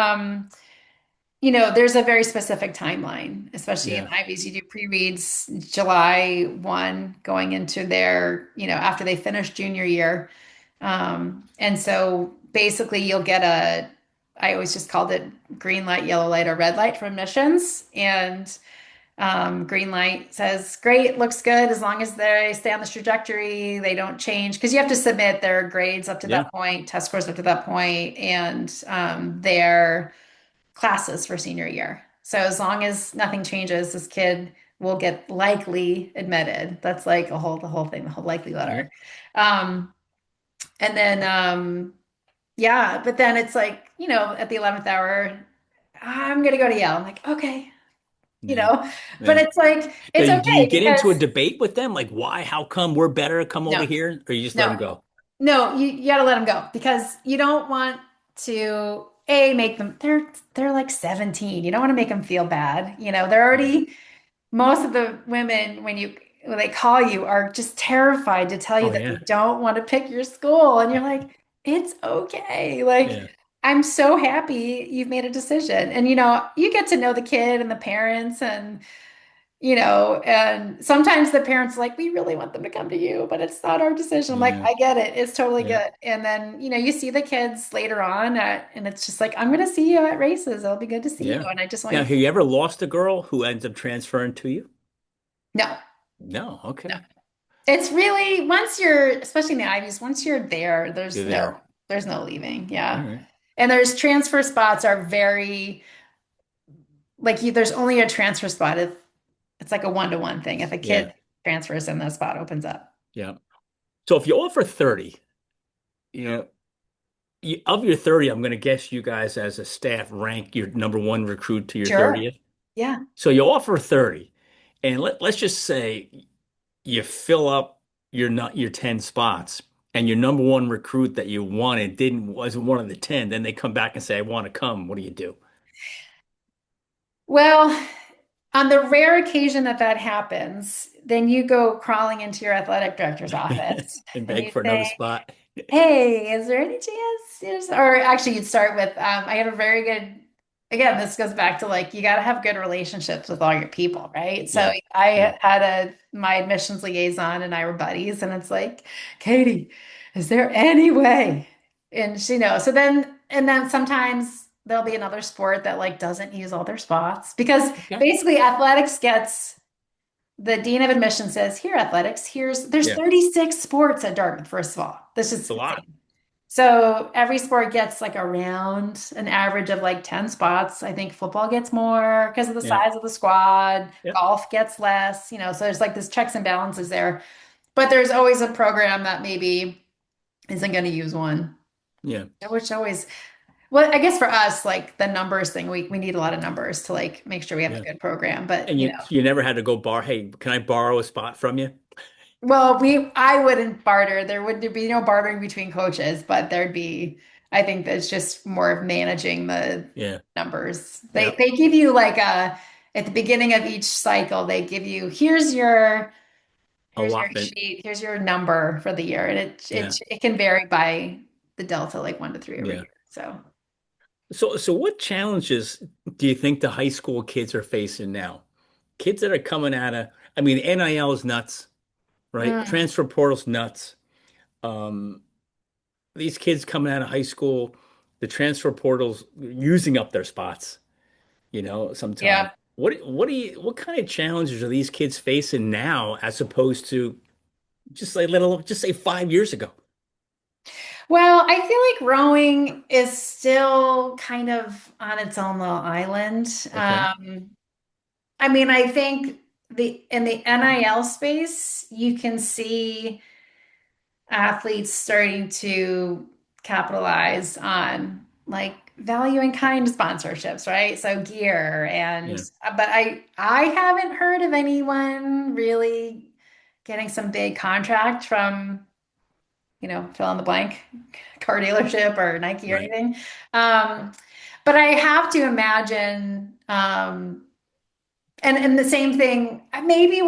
a very specific timeline, especially in Yeah. Ivies. You do pre-reads July 1 going into their, after they finish junior year. And so basically you'll get I always just called it green light, yellow light, or red light from admissions. And green light says, great, looks good as long as they stay on this trajectory, they don't change. Because you have to submit their grades up to Yeah. that point, test scores up to that point, and their classes for senior year. So as long as nothing changes, this kid will get likely admitted. That's like the whole thing, the whole likely Yeah. letter. Um, and then, yeah, but then it's like, at the 11th hour, I'm gonna go to Yale. I'm like, okay, Yeah. but Yeah. it's like, Now, it's do you okay get into a because debate with them? Like, why? How come we're better? Come over no, here, or you just let them no, go? No, you got to let them go because you don't want to make them they're like 17. You don't want to make them feel bad. They're Yeah. already most of the women when they call you are just terrified to tell you Oh that they yeah. don't want to pick your school and you're like, "It's okay." Like Yeah. I'm so happy you've made a decision. And you get to know the kid and the parents and sometimes the parents are like, we really want them to come to you, but it's not our decision. I'm like, Yeah. I get it. It's totally Yeah. good. And then, you see the kids later on and it's just like, I'm going to see you at races. It'll be good to see you. Yeah. And I just want Now, you have you ever lost a girl who ends up transferring to you? no, No. no. Okay. It's really, especially in the Ivies, once you're there, You're there. there's no leaving. All Yeah. right. And there's transfer spots are very, like there's only a transfer spot if it's like a one-to-one thing. If a Yeah. kid transfers, then the spot opens up. Yeah. So if you offer 30, you know, of your 30, I'm going to guess you guys as a staff rank your number one recruit to your Sure. 30th. Yeah. So you offer 30, and let's just say you fill up your 10 spots, and your number one recruit that you wanted wasn't one of the 10. Then they come back and say, I want to come. What do you do? Well, on the rare occasion that that happens, then you go crawling into your athletic director's office And and beg you for another say, spot. "Hey, is there any chance?" Or actually, you'd start with, I have a very good, again, this goes back to like, you got to have good relationships with all your people, right? So Yeah. Yeah. I had my admissions liaison and I were buddies, and it's like, Katie, is there any way? And she knows. And then sometimes there'll be another sport that like doesn't use all their spots because Okay. basically athletics gets the dean of admission says, here, athletics, there's Yeah. 36 sports at Dartmouth, first of all. This It's is a lot. insane. So every sport gets like around an average of like 10 spots. I think football gets more because of the Yeah. size of the squad. Yeah. Golf gets less, so there's like this checks and balances there. But there's always a program that maybe isn't going to use one, Yeah. which always, well, I guess for us, like the numbers thing, we need a lot of numbers to like make sure we have a Yeah. good program. But And you never had to go hey, can I borrow a spot from you? well, I wouldn't barter. There'd be no bartering between coaches, but I think that's just more of managing the Yeah. numbers. They Yeah. they give you like at the beginning of each cycle, they give you here's your Allotment. sheet, here's your number for the year. And Yeah. it can vary by the delta, like 1 to 3 every Yeah. year. So So what challenges do you think the high school kids are facing now? Kids that are coming out of, I mean, NIL is nuts, right? mm, Transfer portal's nuts. Um, these kids coming out of high school, the transfer portal's using up their spots, sometimes. yeah. What kind of challenges are these kids facing now as opposed to just say 5 years ago? Well, I feel like rowing is still kind of on its own little island. Okay. I mean, I think the in the NIL space, you can see athletes starting to capitalize on like value in kind sponsorships, right? So gear Yeah. but I haven't heard of anyone really getting some big contract from, fill in the blank car dealership or Nike or Right. anything. Um, but I have to imagine, and the same thing, maybe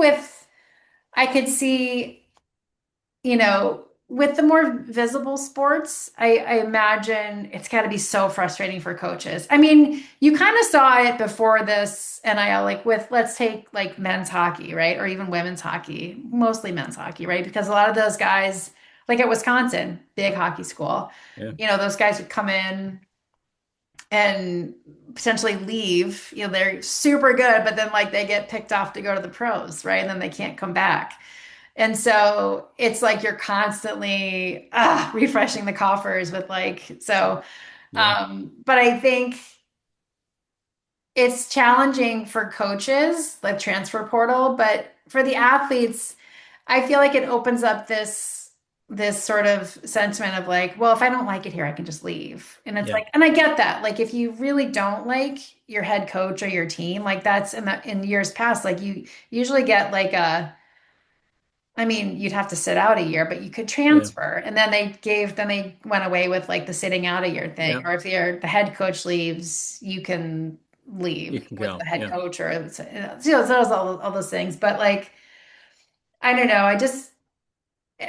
I could see, with the more visible sports, I imagine it's got to be so frustrating for coaches. I mean, you kind of saw it before this NIL, like let's take like men's hockey, right? Or even women's hockey, mostly men's hockey, right? Because a lot of those guys, like at Wisconsin, big hockey school, Yeah. those guys would come in and potentially leave. They're super good, but then like they get picked off to go to the pros, right? And then they can't come back. And so it's like you're constantly refreshing the coffers with Yeah. but I think it's challenging for coaches, like transfer portal, but for the athletes, I feel like it opens up this sort of sentiment of like, well, if I don't like it here, I can just leave. And it's Yeah. like, and I get that. Like if you really don't like your head coach or your team, like that's in years past, like you usually get like I mean, you'd have to sit out a year, but you could Yeah. transfer. And then they went away with like the sitting out a year thing. Yeah. Or if the head coach leaves, you can You leave can with the go. head Yeah. coach or, so those all those things. But like, I don't know.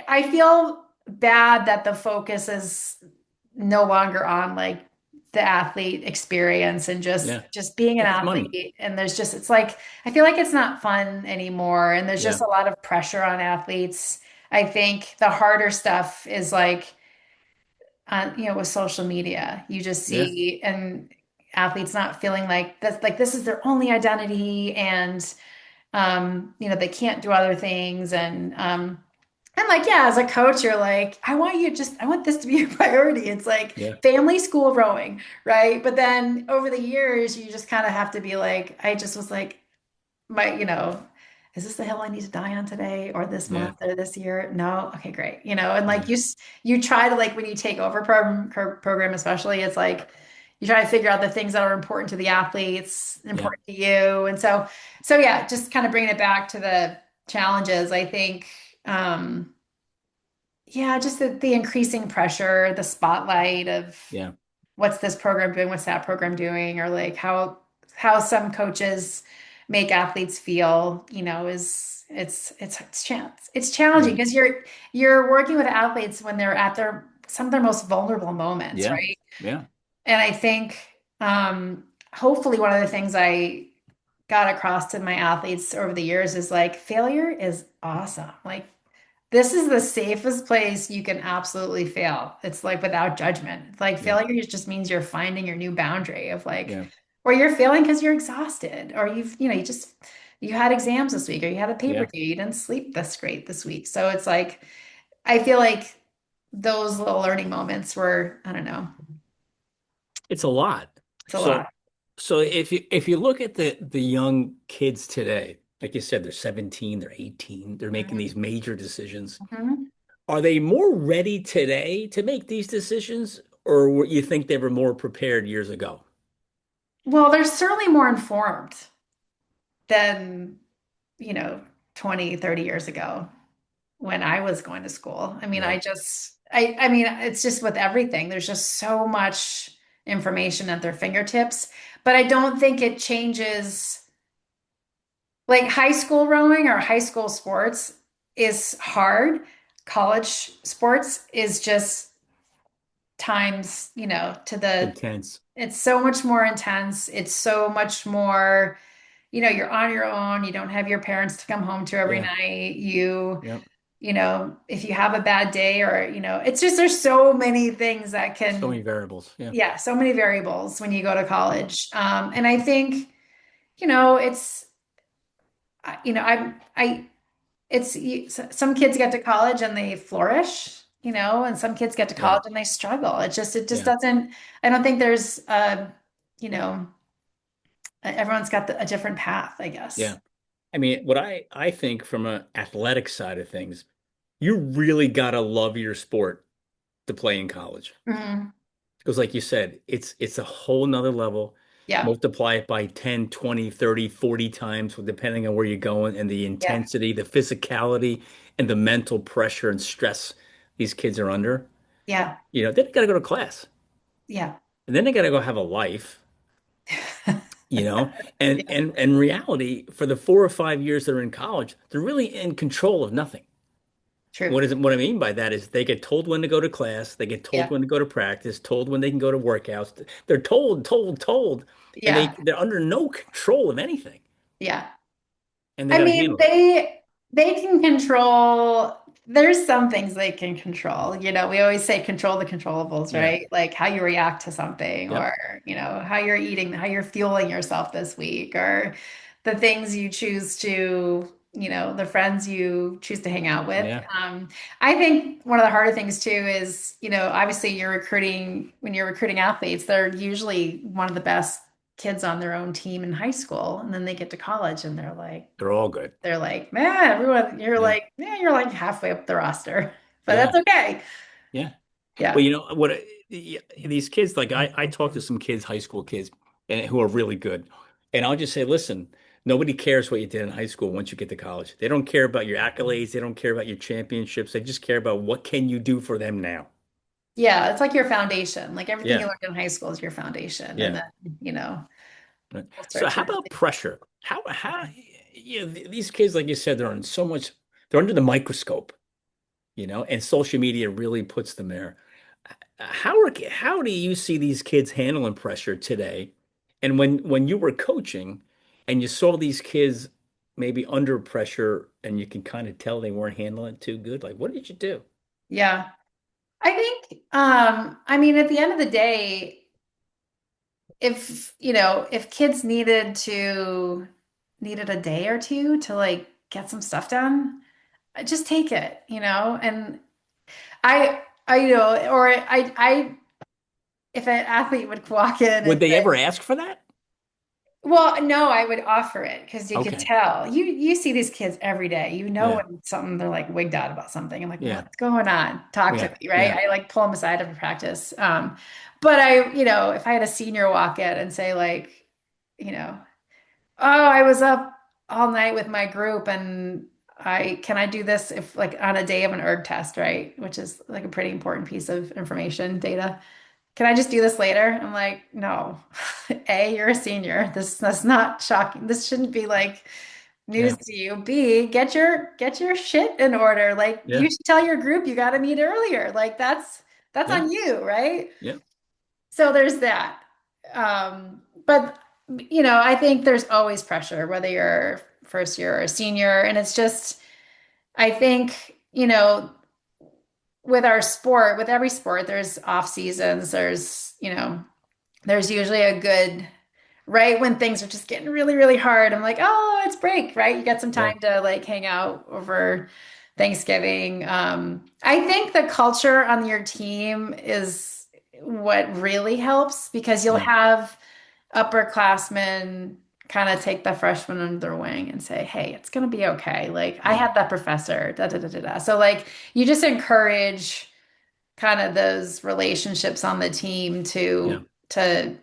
I feel bad that the focus is no longer on like the athlete experience and Yeah. just being an It's money. athlete. And there's just it's like I feel like it's not fun anymore. And there's Yeah. just a lot of pressure on athletes. I think the harder stuff is like with social media. You just Yeah. see and athletes not feeling like this is their only identity and they can't do other things and like, yeah, as a coach, you're like, I want this to be a priority. It's like Yeah. family, school, rowing, right? But then over the years, you just kind of have to be like, I just was like, is this the hill I need to die on today or this Yeah. month or this year? No. Okay, great. And like Yeah. you try to like when you take over program, especially, it's like you try to figure out the things that are important to the athletes, Yeah. important to you. And so yeah, just kind of bringing it back to the challenges, I think, um, yeah, just the increasing pressure, the spotlight of Yeah. what's this program doing, what's that program doing, or like how some coaches make athletes feel, is it's challenging Yeah. because you're working with athletes when they're at some of their most vulnerable moments, Yeah. right? Yeah. And I think hopefully one of the things I got across to my athletes over the years is like failure is awesome. Like this is the safest place you can absolutely fail. It's like without judgment. It's like Yeah. failure just means you're finding your new boundary of like, Yeah. or you're failing because you're exhausted, or you had exams this week, or you had a paper Yeah. due, you didn't sleep this great this week. So it's like, I feel like those little learning moments were, I don't know, It's a lot. it's a So lot. so if you look at the young kids today, like you said, they're 17, they're 18, they're making Mhm. these major decisions. Mhm. Are they more ready today to make these decisions, or you think they were more prepared years ago? Well, they're certainly more informed than, you know, 20, 30 years ago when I was going to school. I mean, Yeah. I mean, it's just with everything. There's just so much information at their fingertips, but I don't think it changes like high school rowing or high school sports is hard. College sports is just times, Intense. it's so much more intense. It's so much more, you're on your own. You don't have your parents to come home to every Yeah. night. Yep. If you have a bad day or, it's just there's so many things that So can, many variables. Yeah. yeah, so many variables when you go to college. And I think, you know, it's, I, some kids get to college and they flourish, and some kids get to Yeah. college and they struggle. It just Yeah. doesn't, I don't think there's, you know, everyone's got a different path, I guess. Yeah. I mean, what I think from an athletic side of things, you really gotta love your sport to play in college. Mhm. Because like you said, it's a whole nother level. Yeah. Multiply it by 10, 20, 30, 40 times, depending on where you're going and the Yeah. intensity, the physicality, and the mental pressure and stress these kids are under. Yeah. Then they gotta go to class. Yeah. And then they gotta go have a life, you know? And Yeah. and and reality, for the 4 or 5 years they're in college, they're really in control of nothing. True. What I mean by that is they get told when to go to class, they get told Yeah. when to go to practice, told when they can go to workouts. They're told, and Yeah. they're under no control of anything, Yeah. and they I got to mean, handle it. they can control, there's some things they can control. We always say control the controllables, Yeah. right? Like how you react to something Yep. or, how you're eating, how you're fueling yourself this week or the things you choose to, the friends you choose to hang out with. Yeah. I think one of the harder things too is, obviously when you're recruiting athletes, they're usually one of the best kids on their own team in high school. And then they get to college and They're all good. man, everyone, Yeah. you're like halfway up the roster, but Yeah. that's okay. Yeah. Well, Yeah. you know what? These kids, like I talk to some kids, high school kids, and who are really good, and I'll just say, listen. Nobody cares what you did in high school once you get to college. They don't care about your accolades. They don't care about your championships. They just care about what can you do for them now. Yeah, it's like your foundation. Like everything you Yeah, learned in high school is your foundation. And yeah. then, you know, Right. we'll So start how to. about pressure? These kids, like you said, they're under the microscope, and social media really puts them there. How do you see these kids handling pressure today? And when you were coaching and you saw these kids maybe under pressure and you can kind of tell they weren't handling it too good, like what did you do? Yeah. I think, I mean, at the end of the day, if kids needed a day or two to like get some stuff done, just take it, and if an athlete would walk in Would and they say, ever ask for that? well, no, I would offer it because you could Okay. tell. You see these kids every day. You know Yeah. when something they're like wigged out about something. I'm like, Yeah. what's going on? Talk to Yeah. me, right? Yeah. I like pull them aside after practice. But if I had a senior walk in and say like, oh, I was up all night with my group and I can I do this if like on a day of an erg test, right? Which is like a pretty important piece of information data. Can I just do this later? I'm like, no. A, you're a senior. That's not shocking. This shouldn't be like news Yeah. to you. B, get your shit in order. Like Yeah. you should tell your group you got to meet earlier. Like that's Yeah. on you, right? Yeah. So there's that. But I think there's always pressure, whether you're first year or a senior, and it's just I think, with our sport, with every sport, there's off seasons. There's usually a good, right when things are just getting really, really hard. I'm like, oh, it's break, right? You get some Yeah. time to like hang out over Thanksgiving. I think the culture on your team is what really helps because you'll Yeah. have upperclassmen kind of take the freshmen under their wing and say, hey, it's going to be okay. Like I Yeah. had that professor, da da da da da. So like you just encourage kind of those relationships on the team Yeah. to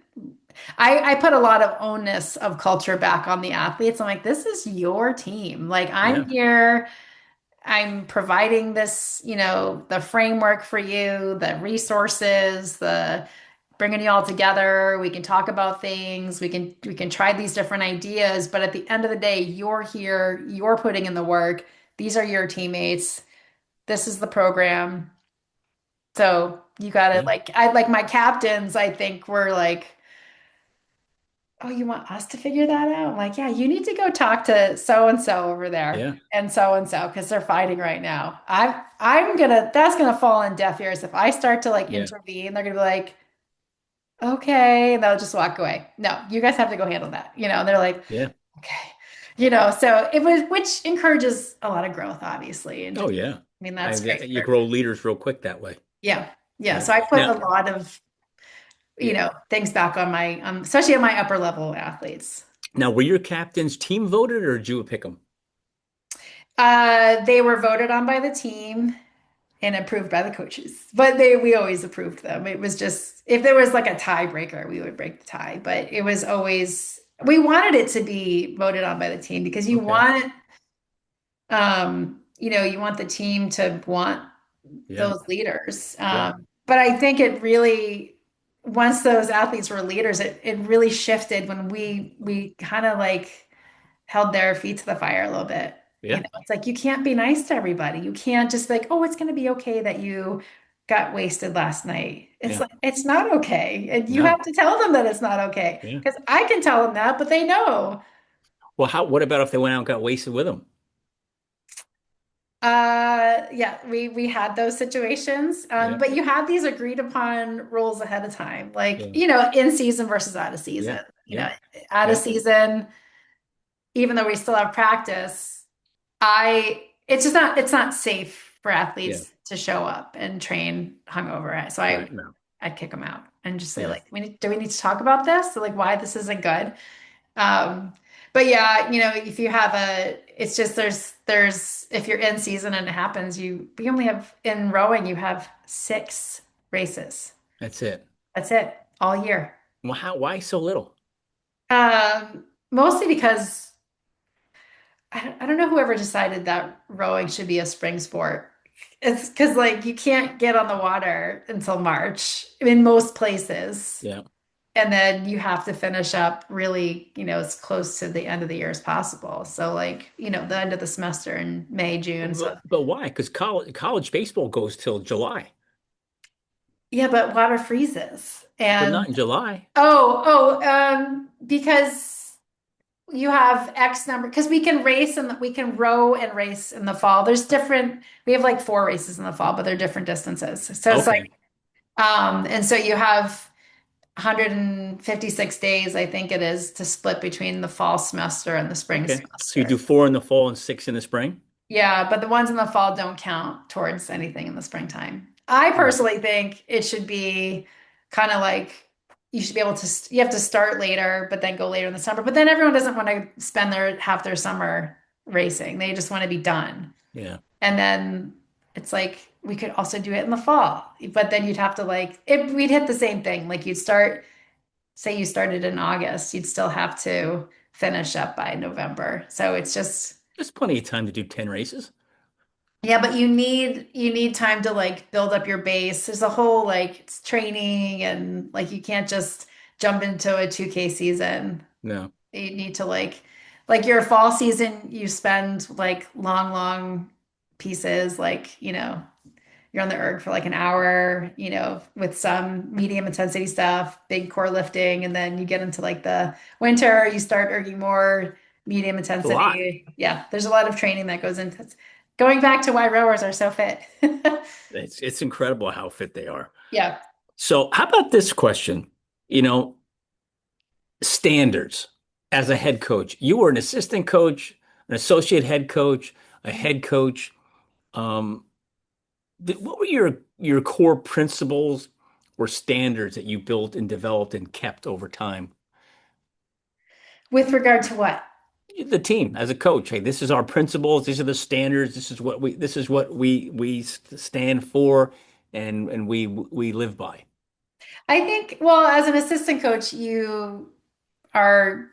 I put a lot of onus of culture back on the athletes. I'm like, this is your team. Like I'm Yeah. here, I'm providing this, the framework for you, the resources, the bringing you all together. We can talk about things. We can try these different ideas, but at the end of the day, you're here, you're putting in the work. These are your teammates. This is the program. So you gotta Yeah. like I like my captains, I think were like, oh, you want us to figure that out? I'm like, yeah, you need to go talk to so and so over there Yeah. and so because they're fighting right now. That's gonna fall on deaf ears if I start to like Yeah. intervene. They're gonna be like, okay, and they'll just walk away. No, you guys have to go handle that. And they're like, Yeah. okay. So it was, which encourages a lot of growth, obviously. And Oh just, yeah. I mean, that's great You for, grow leaders real quick that way. yeah. Yeah. Yeah. So I put a Now, lot of, yeah. things back on my, especially on my upper level athletes. Now, were your captains team voted or did you pick them? They were voted on by the team and approved by the coaches, but we always approved them. It was just, if there was like a tiebreaker, we would break the tie, but it was always, we wanted it to be voted on by the team because Okay. you want the team to want Yeah. those leaders. Yeah. But I think it really, once those athletes were leaders, it really shifted when we kind of like held their feet to the fire a little bit. Yeah. It's like you can't be nice to everybody. You can't just like, oh, it's going to be okay that you got wasted last night. It's Yeah. like it's not okay. And you No. have to tell them that it's not okay. Yeah. Because I can tell them that, but they know. Well, what about if they went out and got wasted with them? Yeah, we had those situations. Yeah. But you have these agreed upon rules ahead of time, like, Yeah. in season versus out of season. Yeah. Yeah. Out of Yeah. season, even though we still have practice, it's not safe for Yeah. athletes to show up and train hungover. So Right. No. I'd kick them out and just say Yeah. like, do we need to talk about this? So, like why this isn't good. Um, but yeah, if you have it's just if you're in season and it happens, we only have in rowing, you have 6 races. That's it. That's it all year. Well, why so little? Mostly because I don't know whoever decided that rowing should be a spring sport. It's because like you can't get on the water until March in most places. Yeah. And then you have to finish up really, as close to the end of the year as possible. So like, the end of the semester in May, June. So But why? Because college baseball goes till July, yeah, but water freezes. but And not in July. because you have X number, because we can row and race in the fall. We have like four races in the fall, but they're different distances. So it's Okay. like, and so you have 156 days, I think it is, to split between the fall semester and the spring Okay. So you semester. do 4 in the fall and 6 in the spring? Yeah, but the ones in the fall don't count towards anything in the springtime. I Right. personally think it should be kind of like you should be able to, you have to start later, but then go later in the summer. But then everyone doesn't want to spend half their summer racing. They just want to be done. Yeah. And then it's like we could also do it in the fall, but then you'd have to we'd hit the same thing. Like say you started in August, you'd still have to finish up by November. So it's just, There's plenty of time to do 10 races. yeah, but you need time to like build up your base. There's a whole it's training and like you can't just jump into a 2K season. No. You need to like your fall season, you spend like long pieces, you're on the erg for like an hour, with some medium intensity stuff, big core lifting, and then you get into like the winter, you start erging more medium It's a lot. intensity. Yeah, there's a lot of training that goes into it. Going back to why rowers are so fit. It's incredible how fit they are. Yeah. So, how about this question? You know, standards as a head coach. You were an assistant coach, an associate head coach, a head coach. Um, what were your core principles or standards that you built and developed and kept over time? With regard to what? The team as a coach. Hey, this is our principles. These are the standards. This is what we stand for, and we live by. I think, well, as an assistant coach, you are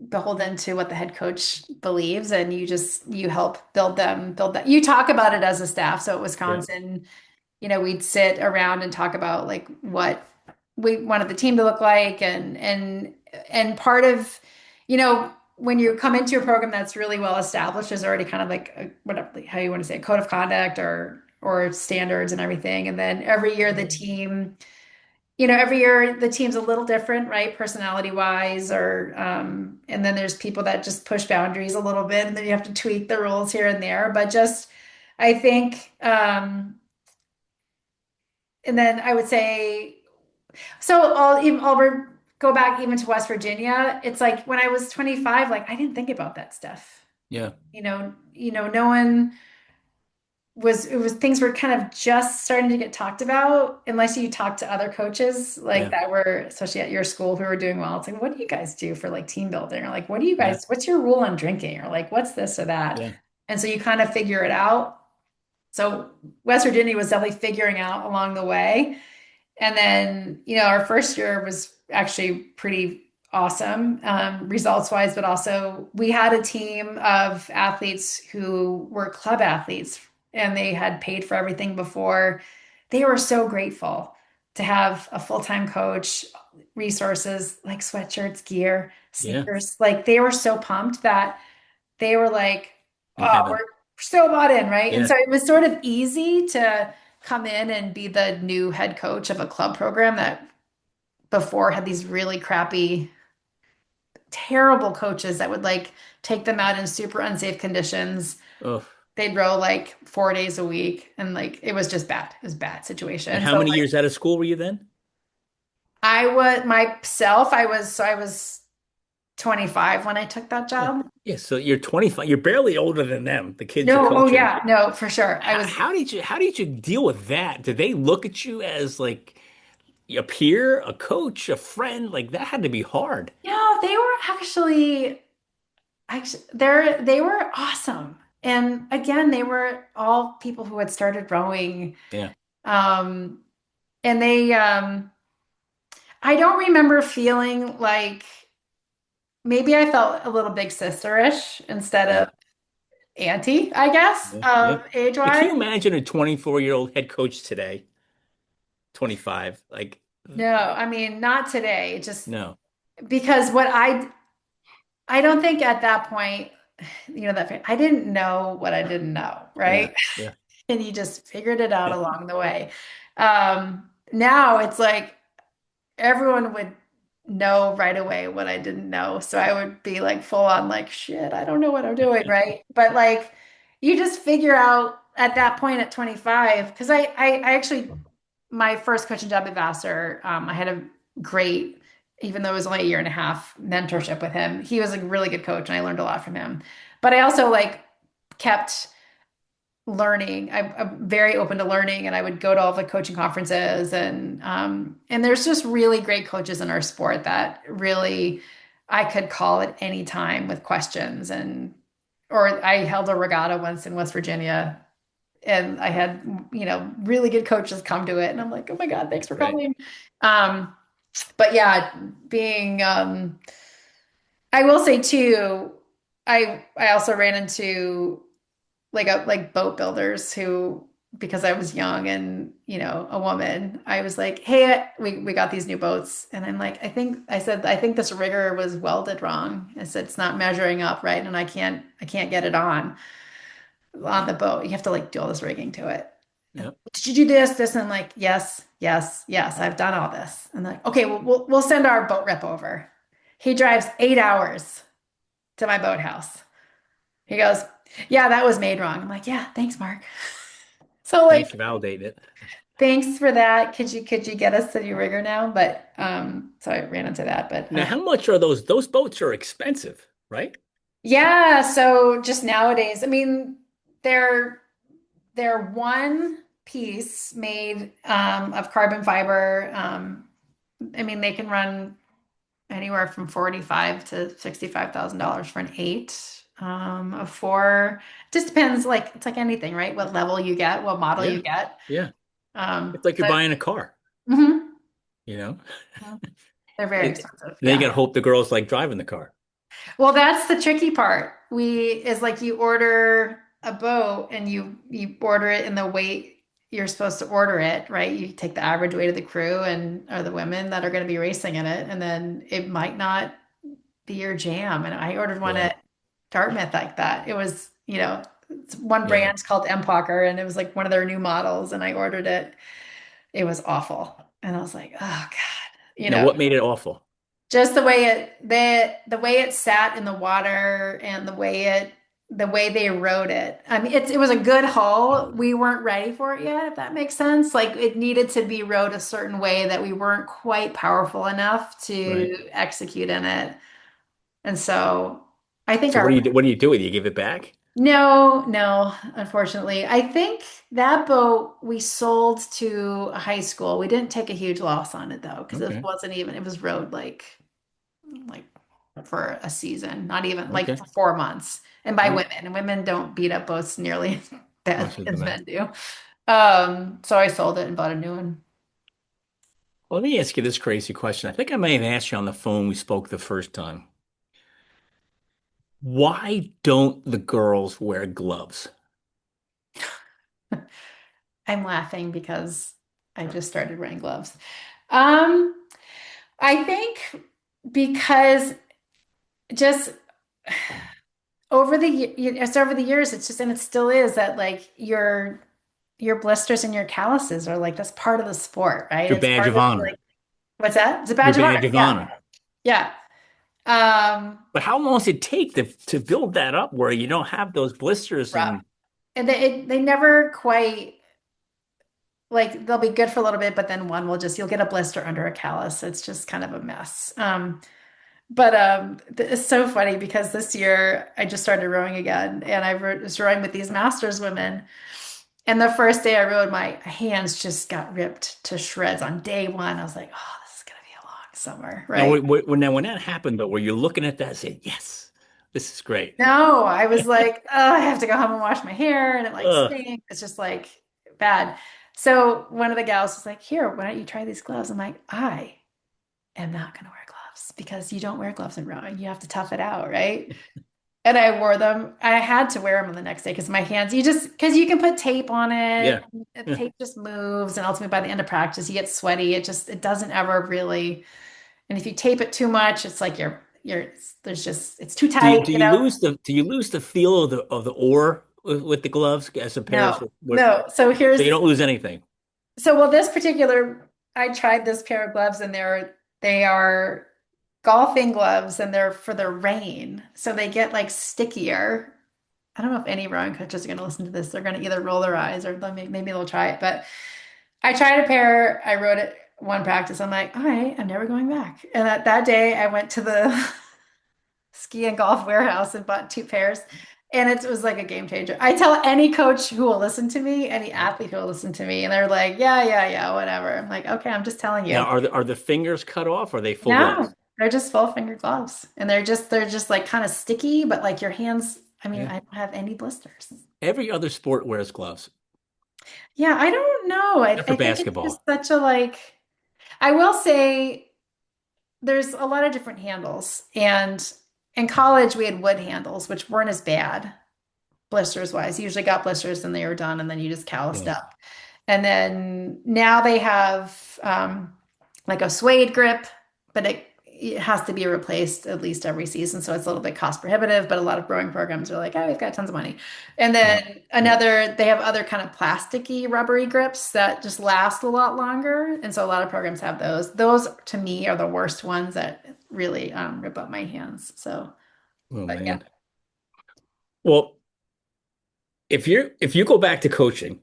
beholden to what the head coach believes, and you help build that. You talk about it as a staff. So at Yeah, Wisconsin, we'd sit around and talk about like what we wanted the team to look like, and part of, when you come into a program that's really well established, there's already kind of like whatever how you want to say, a code of conduct or standards and everything. And then every year the team's a little different, right? Personality wise, and then there's people that just push boundaries a little bit, and then you have to tweak the rules here and there. But just, I think, and then I would say, so I'll go back even to West Virginia. It's like when I was 25, like I didn't think about that stuff. yeah, No one it was things were kind of just starting to get talked about unless you talk to other coaches like yeah, that were especially at your school who were doing well. It's like, what do you guys do for like team building? Or like, yeah, what's your rule on drinking? Or like, what's this or that? yeah. And so you kind of figure it out. So West Virginia was definitely figuring out along the way. And then, our first year was actually pretty awesome, results wise, but also we had a team of athletes who were club athletes and they had paid for everything before. They were so grateful to have a full-time coach, resources like sweatshirts, gear, Yeah, sneakers. Like they were so pumped that they were like, in oh, we're heaven. so bought in, right? And Yeah, so it was sort of easy to come in and be the new head coach of a club program that before had these really crappy, terrible coaches that would like take them out in super unsafe conditions. oh. They'd row like 4 days a week and like it was just bad. It was a bad And situation. how So many like years out of school were you then? I was 25 when I took that Yeah. job. Yeah, so you're 25. You're barely older than them, the kids you're No, oh coaching. yeah, no, for sure. I was How did you deal with that? Did they look at you as like a peer, a coach, a friend? Like that had to be hard. No, they were actually they were awesome. And again, they were all people who had started rowing. Yeah. Um, and I don't remember feeling like maybe I felt a little big sisterish instead Yeah. of auntie, I guess, Yeah. Yeah. But can age-wise. you imagine a 24-year-old head coach today? 25. Like, No, I mean, not today, just no. because I don't think at that point, I didn't know what I didn't know, Yeah. right? Yeah. And you just figured it out Yeah. along the way. Now it's like everyone would know right away what I didn't know. So I would be like full on like, shit, I don't know what I'm doing, right? But like you just figure out at that point at 25, because I actually my first coaching job at Vassar, I had a great, even though it was only a year and a half mentorship with him. He was a really good coach and I learned a lot from him. But I also like kept learning. I'm very open to learning, and I would go to all the coaching conferences, and there's just really great coaches in our sport that really I could call at any time with questions. And or I held a regatta once in West Virginia, and I had really good coaches come to it, and I'm like, oh my God, thanks for Right. coming. Um, but yeah, being I will say too, I also ran into like boat builders who, because I was young and a woman, I was like, hey, we got these new boats, and I'm like, I think this rigger was welded wrong. I said it's not measuring up right, and I can't get it on the boat. You have to like do all this rigging to it. Yeah. Did you do this? And I'm like, yes, yes, yes, I've done all this. And they're like, okay, well, we'll send our boat rep over. He drives 8 hours to my boathouse. He goes, yeah, that was made wrong. I'm like, yeah, thanks, Mark. So Thanks like, for validating it. thanks for that. Could you get us to your rigger now? But so I ran into that. But Now, how much are those boats are expensive, right? yeah, so just nowadays, I mean, they're they're one piece made of carbon fiber. I mean, they can run anywhere from 45 to $65,000 for an eight. A four, just depends. Like it's like anything, right? What level you get, what model Yeah. you get. Yeah. It's like you're But buying a car, mhm. you know? They're very And expensive. then you Yeah. got to hope the girls like driving the car. Well, that's the tricky part. We is like you order a boat and you order it in the weight you're supposed to order it, right? You take the average weight of the crew and or the women that are going to be racing in it, and then it might not be your jam. And I ordered one Yeah. at Dartmouth like that. It was, it's one Yeah. brand called Empalker, and it was like one of their new models, and I ordered it. It was awful. And I was like, oh God, Now, what made it awful? just the way it sat in the water and the way they rode it. I mean, it was a good hull. We weren't ready for it yet, if that makes sense. Like it needed to be rode a certain way that we weren't quite powerful enough Right. to execute in it. And so I think So our what do you do with it? You give it back? no, no, unfortunately. I think that boat we sold to a high school. We didn't take a huge loss on it though, because it Okay. wasn't even, it was rode like for a season, not even like Okay. for 4 months, and by Yeah. women. And women don't beat up boats nearly as bad Much of the as man. men do. So I sold it and bought a new one. Well, let me ask you this crazy question. I think I may have asked you on the phone we spoke the first time. Why don't the girls wear gloves? I'm laughing because I just started wearing gloves. Um, I think because just it's over the years, it's just, and it still is that like your blisters and your calluses are like that's part of the sport, right? Your It's badge part of of honor. like what's that? It's a Your badge of badge honor. of Yeah. honor. Yeah. Um, But how long does it take to build that up where you don't have those blisters rough. and And they never quite like they'll be good for a little bit, but then one will just you'll get a blister under a callus. It's just kind of a mess. But it's so funny because this year I just started rowing again, and was rowing with these masters women. And the first day I rowed, my hands just got ripped to shreds on day one. I was like, oh, this is gonna be a long summer, now right? when that happened though, were you looking at that and saying, yes, this is great. No, I was like, oh, I have to go home and wash my hair, and it like Ugh. stinks. It's just like bad. So one of the gals was like, here, why don't you try these gloves? I'm like, I am not gonna wear gloves. gloves because you don't wear gloves in rowing. You have to tough it out, right? And I wore them. I had to wear them on the next day because my hands, because you can put tape on it. Yeah. And Yeah. tape just moves. And ultimately by the end of practice, you get sweaty. It doesn't ever really, and if you tape it too much, it's like it's too Do you tight, you know? do you lose the feel of the oar with the gloves as No, compares with no. so you don't lose anything? Well, this particular, I tried this pair of gloves and they are golfing gloves and they're for the rain. So they get like stickier. I don't know if any rowing coaches are going to listen to this. They're going to either roll their eyes or maybe they'll try it. But I tried a pair. I rode it one practice. I'm like, all right, I'm never going back. And that day I went to the ski and golf warehouse and bought two pairs. And it was like a game changer. I tell any coach who will listen to me, any athlete who will listen to me, and they're like, yeah, yeah, yeah, whatever. I'm like, okay, I'm just telling Now, you. are the fingers cut off or are they full No, gloves? they're just full finger gloves. And they're just like kind of sticky, but like your hands, I mean, Yeah. I don't have any blisters. Every other sport wears gloves, Yeah, I don't know. except for I think it's just basketball. such a like, I will say there's a lot of different handles. And in college, we had wood handles, which weren't as bad blisters wise. You usually got blisters and they were done, and then you just calloused Yeah. up. And then now they have like a suede grip, but it has to be replaced at least every season. So it's a little bit cost prohibitive, but a lot of rowing programs are like, oh, we've got tons of money. And Now, then they have other kind of plasticky, rubbery grips that just last a lot longer. And so a lot of programs have those. Those to me are the worst ones that really rip up my hands. So, oh but yeah. man. Well, if you go back to coaching,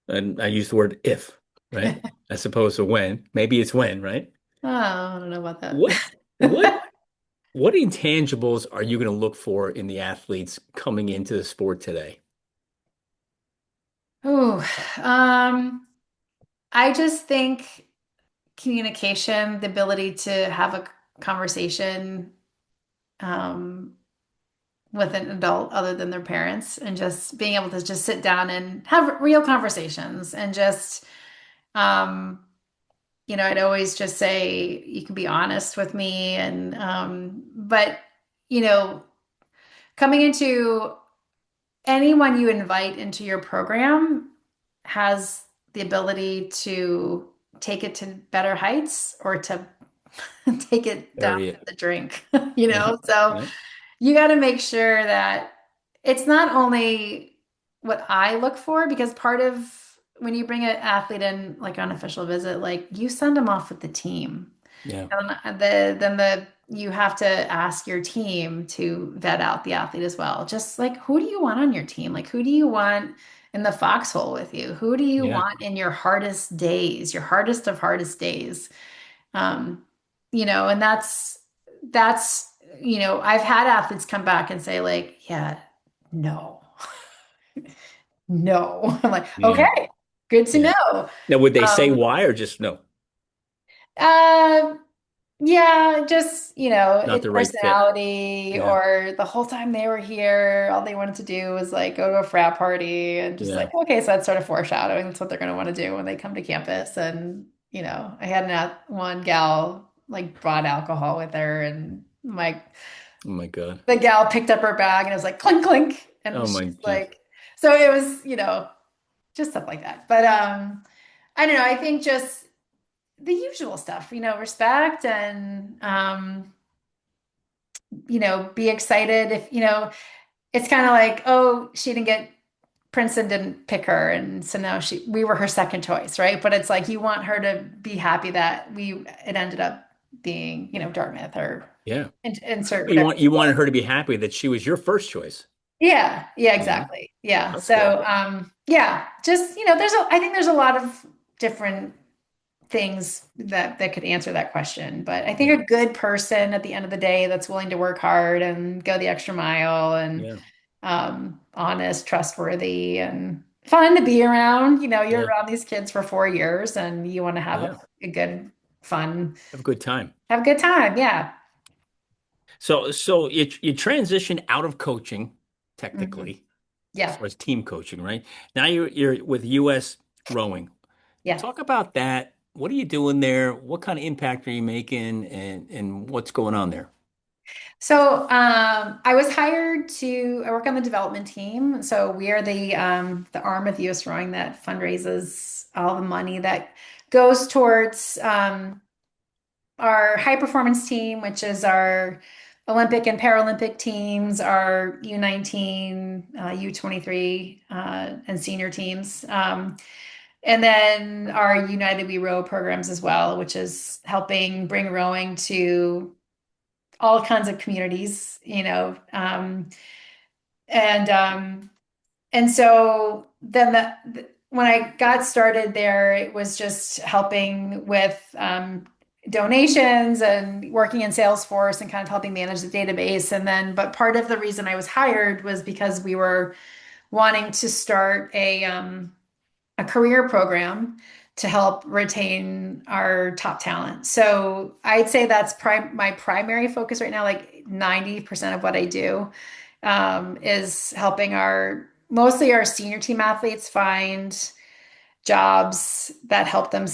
and I use the word if, right? As opposed to when. Maybe it's when, right? Oh, I don't know about What what that. what intangibles are you going to look for in the athletes coming into the sport today? Oh, I just think communication, the ability to have a conversation um, with an adult other than their parents, and just being able to just sit down and have real conversations and just, um, I'd always just say, you can be honest with me. And, but, you know, coming into anyone you invite into your program has the ability to take it to better heights or to take it down Area. to the drink, Yeah. So Yeah. you got to make sure that it's not only what I look for, because part of when you bring an athlete in, like on official visit, like you send them off with the team. Yeah. And you have to ask your team to vet out the athlete as well. Just like, who do you want on your team? Like, who do you want in the foxhole with you? Who do you Yeah. want in your hardest days, your hardest of hardest days? Um, and I've had athletes come back and say like, yeah, no, no. I'm like, Yeah. okay, good to Yeah. know. Now, would they say Um, why or just no? uh, Yeah, just, Not it's the right fit. personality, Yeah. or the whole time they were here, all they wanted to do was like go to a frat party, and just Yeah. like, okay, so that's sort of foreshadowing. That's what they're going to want to do when they come to campus. And, I had one gal like brought alcohol with her, and Oh my God. the gal picked up her bag and it was like clink, clink. And Oh she's my geez. like, so it was, just stuff like that. But I don't know. I think just the usual stuff, respect and be excited if, it's kind of like, oh, she didn't get Princeton didn't pick her, and so now we were her second choice, right? But it's like you want her to be happy that it ended up being, Dartmouth or Yeah. insert whatever You school. wanted her to be happy that she was your first choice. Yeah, yeah, Yeah. exactly. Yeah. That's good. So yeah, just, I think there's a lot of different things that could answer that question. But I think Yeah. a good person at the end of the day that's willing to work hard and go the extra mile, and Yeah. honest, trustworthy, and fun to be around. You're Yeah. around these kids for 4 years and you want to have Yeah. a good, fun, Have a good time. have a good time. Yeah. So you transition out of coaching Hmm. technically as Yeah. far as team coaching, right? Now you're with US rowing. Yeah. Talk about that. What are you doing there? What kind of impact are you making, and what's going on there? So I was hired to I work on the development team. So we are the arm of US Rowing that fundraises all the money that goes towards our high performance team, which is our Olympic and Paralympic teams, our U19, U23, and senior teams. And then our United We Row programs as well, which is helping bring rowing to all kinds of communities, and so then when I got started there, it was just helping with donations and working in Salesforce and kind of helping manage the database. And then, but part of the reason I was hired was because we were wanting to start a career program to help retain our top talent. So I'd say that's my primary focus right now. Like 90% of what I do is helping mostly our senior team athletes find jobs that help them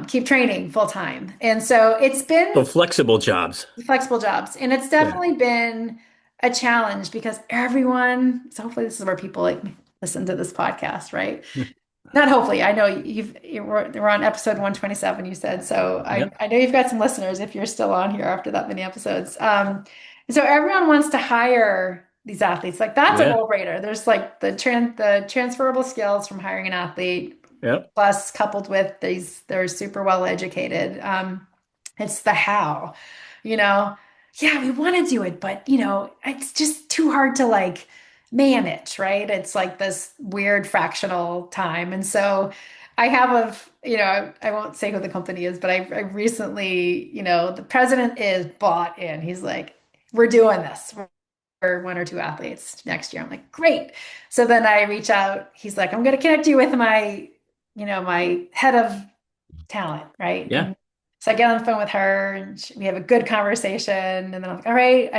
keep training full time. And so it's So been flexible jobs. flexible jobs, and it's Yeah. definitely been a challenge because so hopefully this is where people like listen to this podcast, right? Not hopefully. I know we're on episode 127, you said. So Yep. I know you've got some listeners if you're still on here after that many episodes. So everyone wants to hire these athletes. Like that's a Yeah. no-brainer. There's like the transferable skills from hiring an athlete, Yep. plus coupled with they're super well educated. It's the how, you know. Yeah, we want to do it, but it's just too hard to like manage, right? It's like this weird fractional time. And so I have I won't say who the company is, but I recently, the president is bought in. He's like, we're doing this for one or two athletes next year. I'm like, great. So then I reach out. He's like, I'm going to connect you with my head of talent, right? Yeah. And so I get on the phone with her and we have a good conversation. And then I'm like, all right,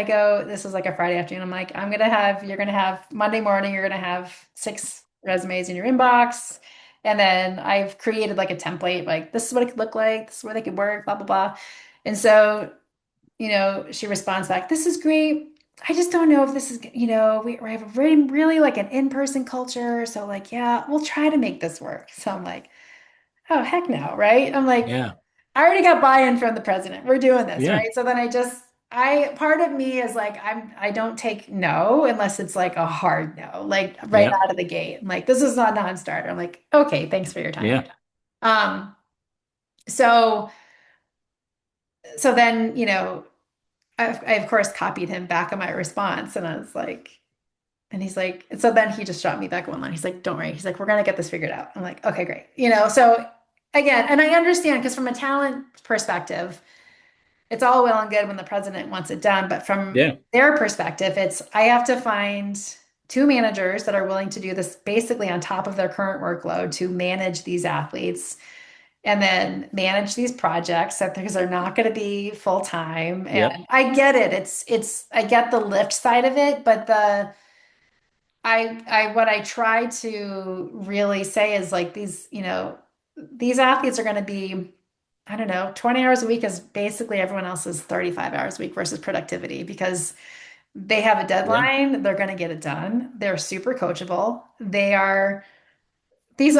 this is like a Friday afternoon. I'm like, you're going to have Monday morning, you're going to have 6 resumes in your inbox. And then I've created like a template, like this is what it could look like, this is where they could work, blah, blah, blah. And so, she responds back, this is great. I just don't know if this is, we have a really like an in-person culture. So like, yeah, we'll try to make this work. So I'm like, oh, heck no, right? I'm like, Yeah. I already got buy-in from the president. We're doing this, Yeah. right? So then part of me is like, I don't take no unless it's like a hard no, like right Yeah. out of the gate. I'm like, this is not a non-starter. I'm like, okay, thanks for your time. Yeah. Um, so, so then, I of course copied him back on my response and I was like, and he's like, and so then he just shot me back one line. He's like, don't worry. He's like, we're gonna get this figured out. I'm like, okay, great. So again, and I understand because from a talent perspective, it's all well and good when the president wants it done, but from Yeah. their perspective, it's I have to find two managers that are willing to do this basically on top of their current workload to manage these athletes and then manage these projects that because they're not going to be full time. Yep. And I get it. I get the lift side of it, but what I try to really say is like these athletes are going to be, I don't know, 20 hours a week is basically everyone else's 35 hours a week versus productivity because they have a Yeah. deadline, they're going to get it done. They're super coachable. These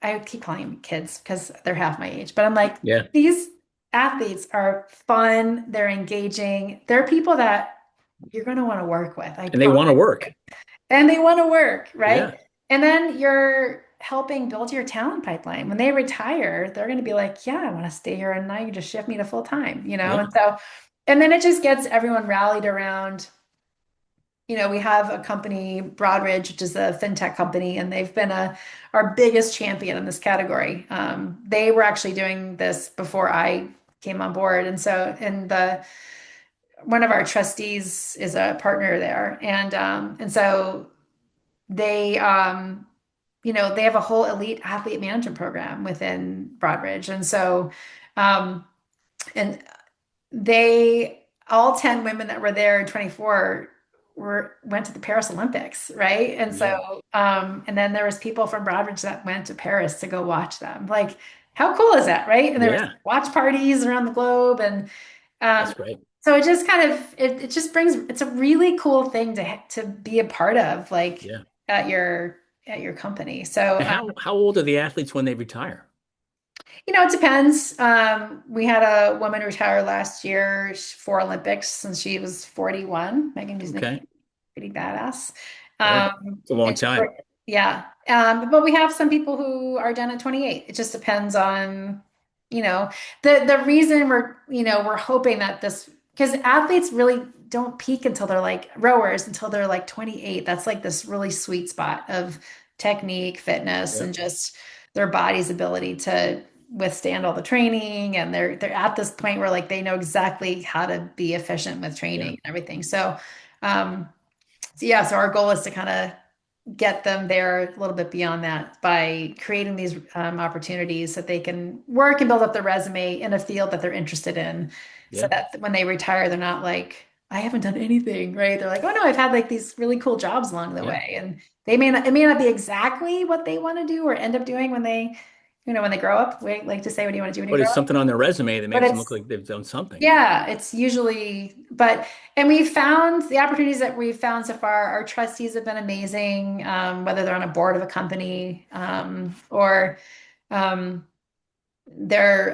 I keep calling them kids because they're half my age, but I'm like, Yeah. these athletes are fun, they're engaging, they're people that you're going to want to work with. I And they promise. want to work. And they want to work, right? Yeah. And then you're helping build your talent pipeline. When they retire, they're going to be like, yeah, I want to stay here. And now you just shift me to full time, Yeah. And so, and then it just gets everyone rallied around. We have a company, Broadridge, which is a fintech company, and they've been our biggest champion in this category. They were actually doing this before I came on board. And one of our trustees is a partner there. And so they have a whole elite athlete management program within Broadridge. And so, um, and all 10 women that were there in 24 went to the Paris Olympics, right? And Yeah. so, and then there was people from Broadridge that went to Paris to go watch them. Like, how cool is that, right? And there was Yeah, watch parties around the globe, and that's um, great. so it just kind of it just brings it's a really cool thing to be a part of, like Yeah. at your company. So And how old are the athletes when they retire? it depends. We had a woman retire last year for Olympics, and she was 41. Megan Musnick, Okay. pretty badass. Yeah. It's a long And time. yeah. But we have some people who are done at 28. It just depends on, you know, the reason we're hoping that this because athletes really don't peak until they're like rowers until they're like 28. That's like this really sweet spot of technique, fitness, Yeah. and just their body's ability to withstand all the training, and they're at this point where like they know exactly how to be efficient with Yeah. training and everything. Um so yeah, so our goal is to kind of get them there a little bit beyond that by creating these opportunities that they can work and build up their resume in a field that they're interested in, so Yeah. that when they retire, they're not like, I haven't done anything, right? They're like, oh no, I've had like these really cool jobs along the Yeah. way, and it may not be exactly what they want to do or end up doing when when they grow up. We like to say, what do you want to do when you But grow it's up? something on their resume that But makes them look it's like they've done something. yeah, it's usually, and we found the opportunities that we've found so far, our trustees have been amazing, whether they're on a board of a company, or um, they're,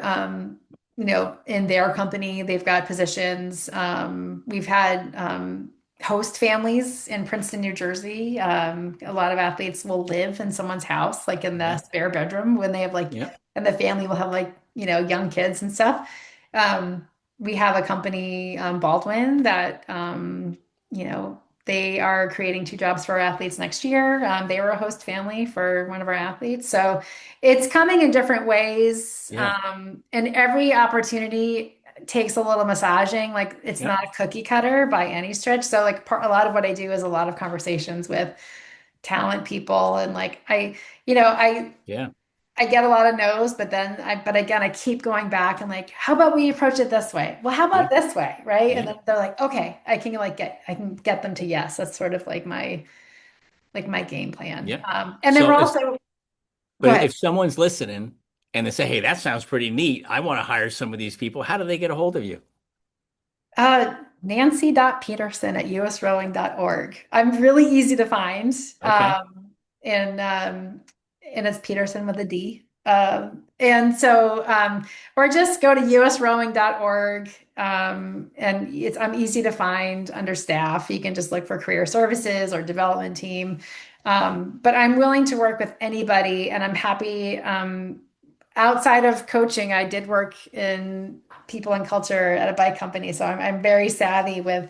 in their company, they've got positions. We've had host families in Princeton, New Jersey. A lot of athletes will live in someone's house, like in the Yeah. spare bedroom when they have like, Yeah. and the family will have like, young kids and stuff. Um, we have a company, Baldwin, that, they are creating two jobs for our athletes next year. They were a host family for one of our athletes. So it's coming in different ways. Yeah. And every opportunity takes a little massaging. Like it's Yeah. not a cookie cutter by any stretch. So like a lot of what I do is a lot of conversations with talent people. And like you know, I, Yeah. I get a lot of no's, but again, I keep going back and like, how about we approach it this way? Well, how Yeah. about this way? Right. And Yeah. then they're like, okay, I can get them to yes. That's sort of like my game plan. Yeah. And then So we're it's also, go but ahead. if someone's listening and they say, "Hey, that sounds pretty neat. I want to hire some of these people." How do they get a hold of you? Nancy.Peterson@usrowing.org. I'm really easy to find. Okay. And it's Peterson with a D. Or just go to usrowing.org. And I'm easy to find under staff. You can just look for career services or development team. But I'm willing to work with anybody, and I'm happy. Outside of coaching, I did work in people and culture at a bike company. So I'm very savvy with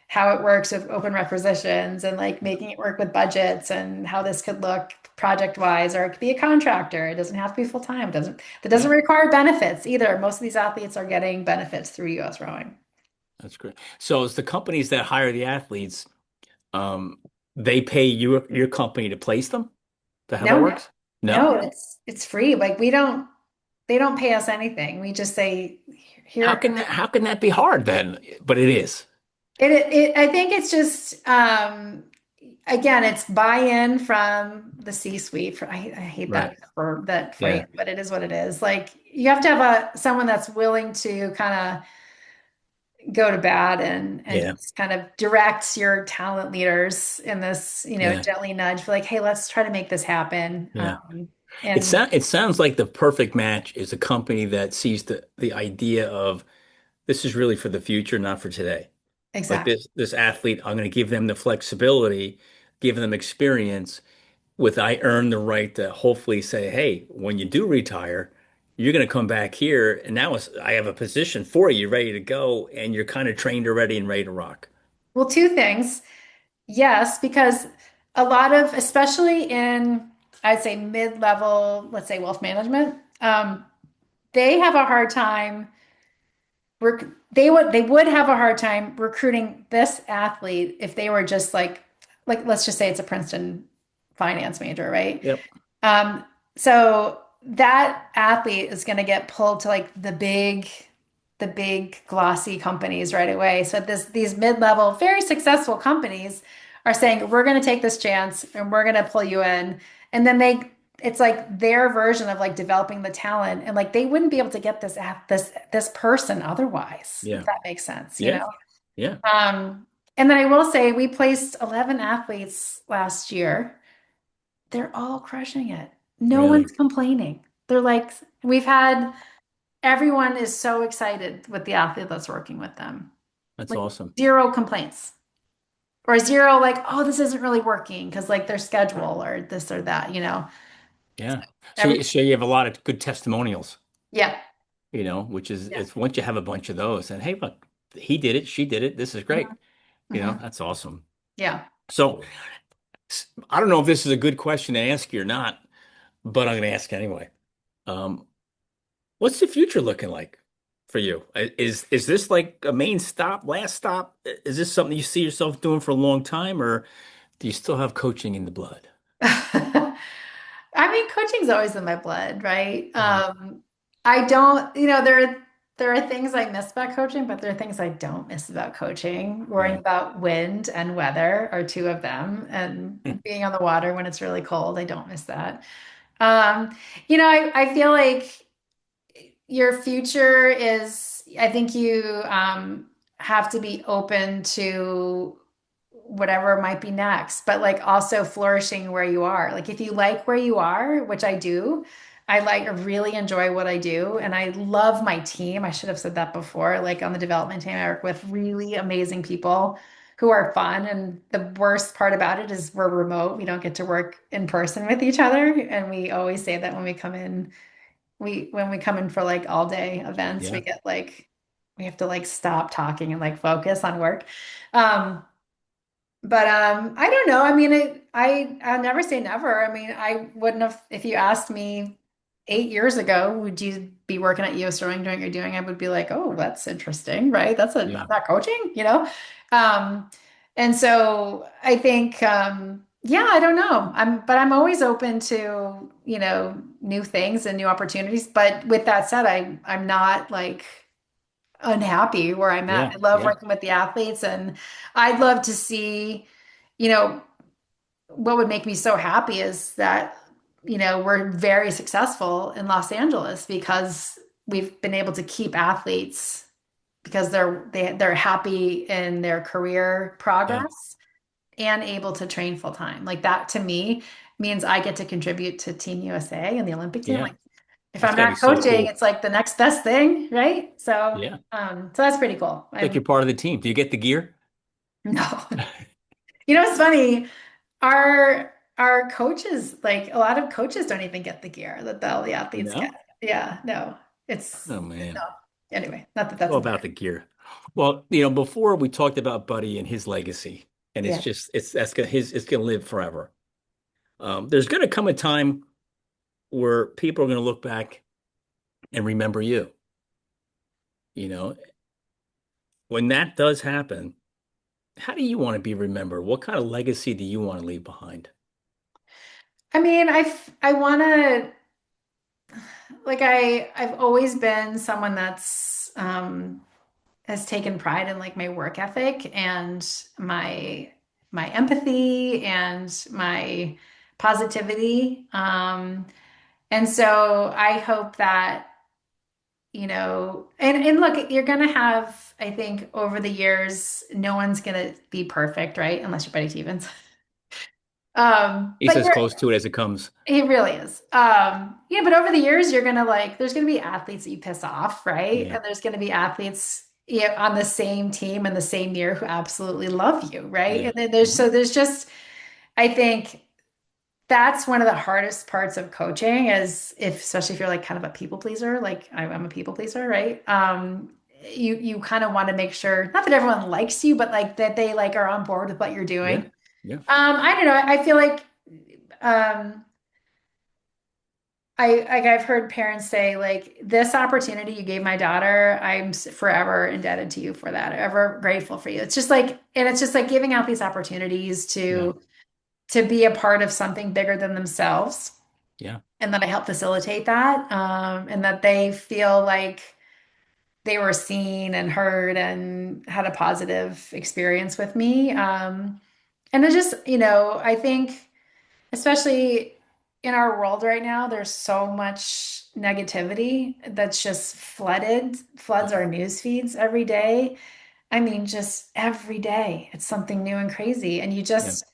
how it works with open requisitions and like Yeah. making it work with budgets and how this could look project wise, or it could be a contractor. It doesn't have to be full time. That doesn't Yeah. require benefits either. Most of these athletes are getting benefits through US rowing. That's great. So it's the companies that hire the athletes, um, they pay your company to place them? Is that how that No, works? No? no, it's free. Like they don't pay us anything. We just say here. How can that be hard then? But it is. I think it's just again, it's buy-in from the C-suite. I hate Right. that phrase, Yeah. but it is what it is. Like you have to have someone that's willing to kind of go to bat and Yeah. just kind of direct your talent leaders in this, Yeah. gently nudge for like, hey, let's try to make this happen. Yeah. And It sounds like the perfect match is a company that sees the idea of this is really for the future, not for today. Like exactly. this athlete, I'm going to give them the flexibility, give them experience with I earn the right to hopefully say, hey, when you do retire, you're going to come back here and I have a position for you ready to go and you're kind of trained already and ready to rock. Well, two things. Yes, because a lot of, especially in, I'd say mid-level, let's say wealth management, they have a hard time. They would have a hard time recruiting this athlete if they were just like let's just say it's a Princeton finance major, right? Yep. Um, so that athlete is going to get pulled to like the big glossy companies right away. So these mid-level, very successful companies are saying, we're going to take this chance and we're going to pull you in. And then it's like their version of like developing the talent, and like they wouldn't be able to get this person otherwise, if Yeah. that makes sense, you Yeah. know. Yeah. Um, and then I will say we placed 11 athletes last year. They're all crushing it. No one's Really. complaining. They're like, we've had everyone is so excited with the athlete that's working with them. That's Like awesome. zero complaints or zero, like, oh, this isn't really working because like their schedule or this or that, you know. Yeah. So Every, so you have a lot of good testimonials, yeah. which is Yeah. it's once you have a bunch of those and hey, look, he did it, she did it. This is great. Mhm. Mhm. That's awesome. Yeah. So I don't know if this is a good question to ask you or not, but I'm going to ask anyway. Um, what's the future looking like for you? Is this like a main stop, last stop? Is this something you see yourself doing for a long time, or do you still have coaching in the blood? I mean, coaching's always in my blood, right? Mhm. I don't, you know, there are things I miss about coaching, but there are things I don't miss about coaching. Worrying Yeah. about wind and weather are two of them, and being on the water when it's really cold, I don't miss that. Um, you know, I feel like your future is, I think you have to be open to whatever might be next, but like also flourishing where you are. Like if you like where you are, which I do, I really enjoy what I do and I love my team. I should have said that before. Like on the development team, I work with really amazing people who are fun. And the worst part about it is we're remote. We don't get to work in person with each other. And we always say that when we come in, we when we come in for like all day events, we Yeah. get like we have to like stop talking and like focus on work. Um, but I don't know. I mean, I'll never say never. I mean, I wouldn't have if you asked me 8 years ago, would you be working at US Rowing doing what you're doing? I would be like, oh, that's interesting, right? That's Yeah. that coaching, you know? Um, and so I think yeah, I don't know. But I'm always open to, you know, new things and new opportunities. But with that said, I'm not like unhappy where I'm at. Yeah. I love Yeah. working with the athletes and I'd love to see, you know, what would make me so happy is that, you know, we're very successful in Los Angeles because we've been able to keep athletes because they're happy in their career Yeah. progress and able to train full time. Like that to me means I get to contribute to Team USA and the Olympic team. Yeah. Like if That's I'm got to be not so coaching, cool. it's like the next best thing, right? Yeah. So that's pretty cool. It's like I'm you're part of the team. Do you get the gear? no, you know, it's funny. Our coaches, like a lot of coaches don't even get the gear that all the athletes get. No? Yeah, no, it's Oh no. man. Anyway, not that It's that's all about important. the gear. Well, before we talked about Buddy and his legacy, and it's Yeah. just that's gonna his it's gonna live forever. There's gonna come a time where people are gonna look back and remember you. You know, when that does happen, how do you want to be remembered? What kind of legacy do you want to leave behind? I mean, I want to like I've always been someone that's has taken pride in like my work ethic and my empathy and my positivity. And so I hope that, you know, and look, you're gonna have, I think, over the years, no one's gonna be perfect, right? Unless you're Buddy Stevens. He's But as you're close to it as it comes. he really is. Yeah, but over the years, you're gonna like, there's gonna be athletes that you piss off, right? Yeah. And there's gonna be athletes, you know, on the same team in the same year who absolutely love you, right? Yeah. And then Mhm. there's just, I think that's one of the hardest parts of coaching is if, especially if you're like kind of a people pleaser, like I'm a people pleaser, right? You kind of want to make sure, not that everyone likes you, but like that they like are on board with what you're doing. Yeah. Yeah. I don't know. I feel like um, I've heard parents say like this opportunity you gave my daughter, forever indebted to you for that. Ever grateful for you. It's just like, and it's just like giving out these opportunities Yeah. to be a part of something bigger than themselves, Yeah. and that I help facilitate that, and that they feel like they were seen and heard and had a positive experience with me. And it just, you know, I think especially. in our world right now, there's so much negativity that's just floods our news feeds every day. I mean, just every day, it's something new and crazy. And you Yeah. just,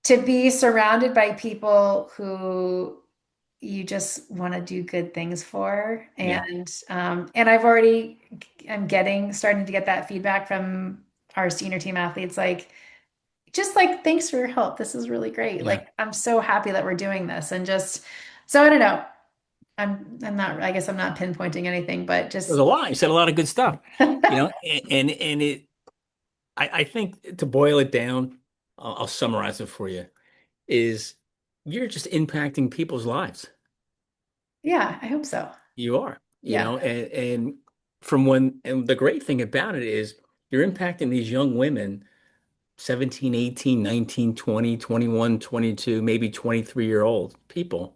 to be surrounded by people who you just want to do good things for. Yeah. And I'm starting to get that feedback from our senior team athletes, like, just like, thanks for your help. This is really great. Yeah. Like, I'm so happy that we're doing this. And just, so I don't know. I'm not, I guess I'm not pinpointing anything, but There's just, a lot. You said a lot of good stuff, and I think to boil it down, I'll summarize it for you, is you're just impacting people's lives. yeah, I hope so. You are, Yeah. and from when, and the great thing about it is you're impacting these young women, 17, 18, 19, 20, 21, 22, maybe 23-year-old people.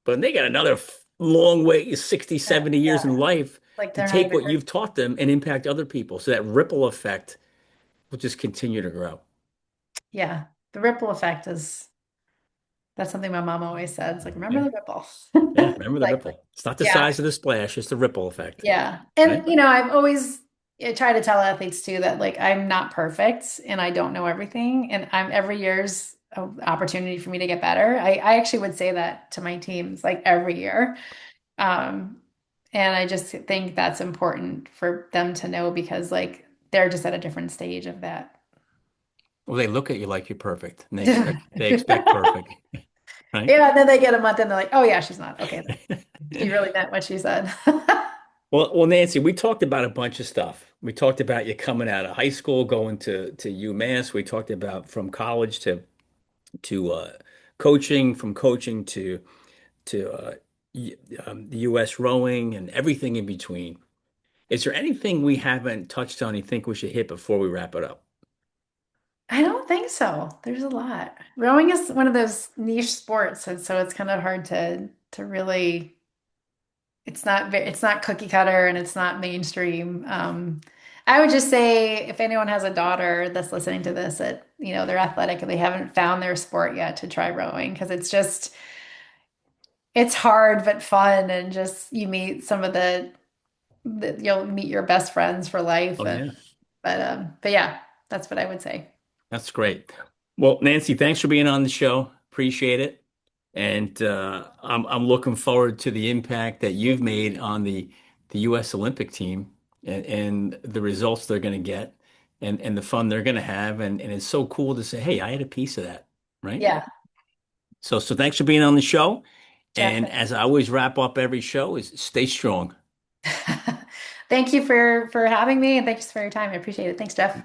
But they got another long way, 60, Yeah. 70 years in life Like to they're not take even, what you've taught them and impact other people. So that ripple effect will just continue to grow. yeah. The ripple effect is, that's something my mom always said. It's like, remember Yeah. the ripple. Yeah. Remember the Like, ripple. It's not the yeah. size of the splash, it's the ripple effect. Yeah. Right? And, I've always I try to tell athletes too that, like, I'm not perfect and I don't know everything. And every year's an opportunity for me to get better. I actually would say that to my teams, like, every year. Um, and I just think that's important for them to know because, like, they're just at a different stage of that. Well, they look at you like you're perfect and they expect perfect, right? Yeah, and then they get a month and they're like, oh yeah, she's not. Okay, then. She really meant what she said. Well, Nancy, we talked about a bunch of stuff. We talked about you coming out of high school, going to UMass. We talked about from college to coaching, from coaching to the U.S. rowing and everything in between. Is there anything we haven't touched on you think we should hit before we wrap it up? I don't think so. There's a lot. Rowing is one of those niche sports, and so it's kind of hard to really. It's not cookie cutter and it's not mainstream. I would just say if anyone has a daughter that's listening to this that they're athletic and they haven't found their sport yet, to try rowing because it's hard but fun, and just you meet some of you'll meet your best friends for life. Oh And yeah, but yeah, that's what I would say. that's great. Well, Nancy, thanks for being on the show. Appreciate it. And I'm looking forward to the impact that you've made on the U.S. Olympic team and the results they're going to get and the fun they're going to have. And it's so cool to say, hey, I had a piece of that, right? Yeah, So thanks for being on the show. Jeff. And as I always wrap up every show is stay strong. Thank you for having me, and thanks for your time. I appreciate it. Thanks, Jeff.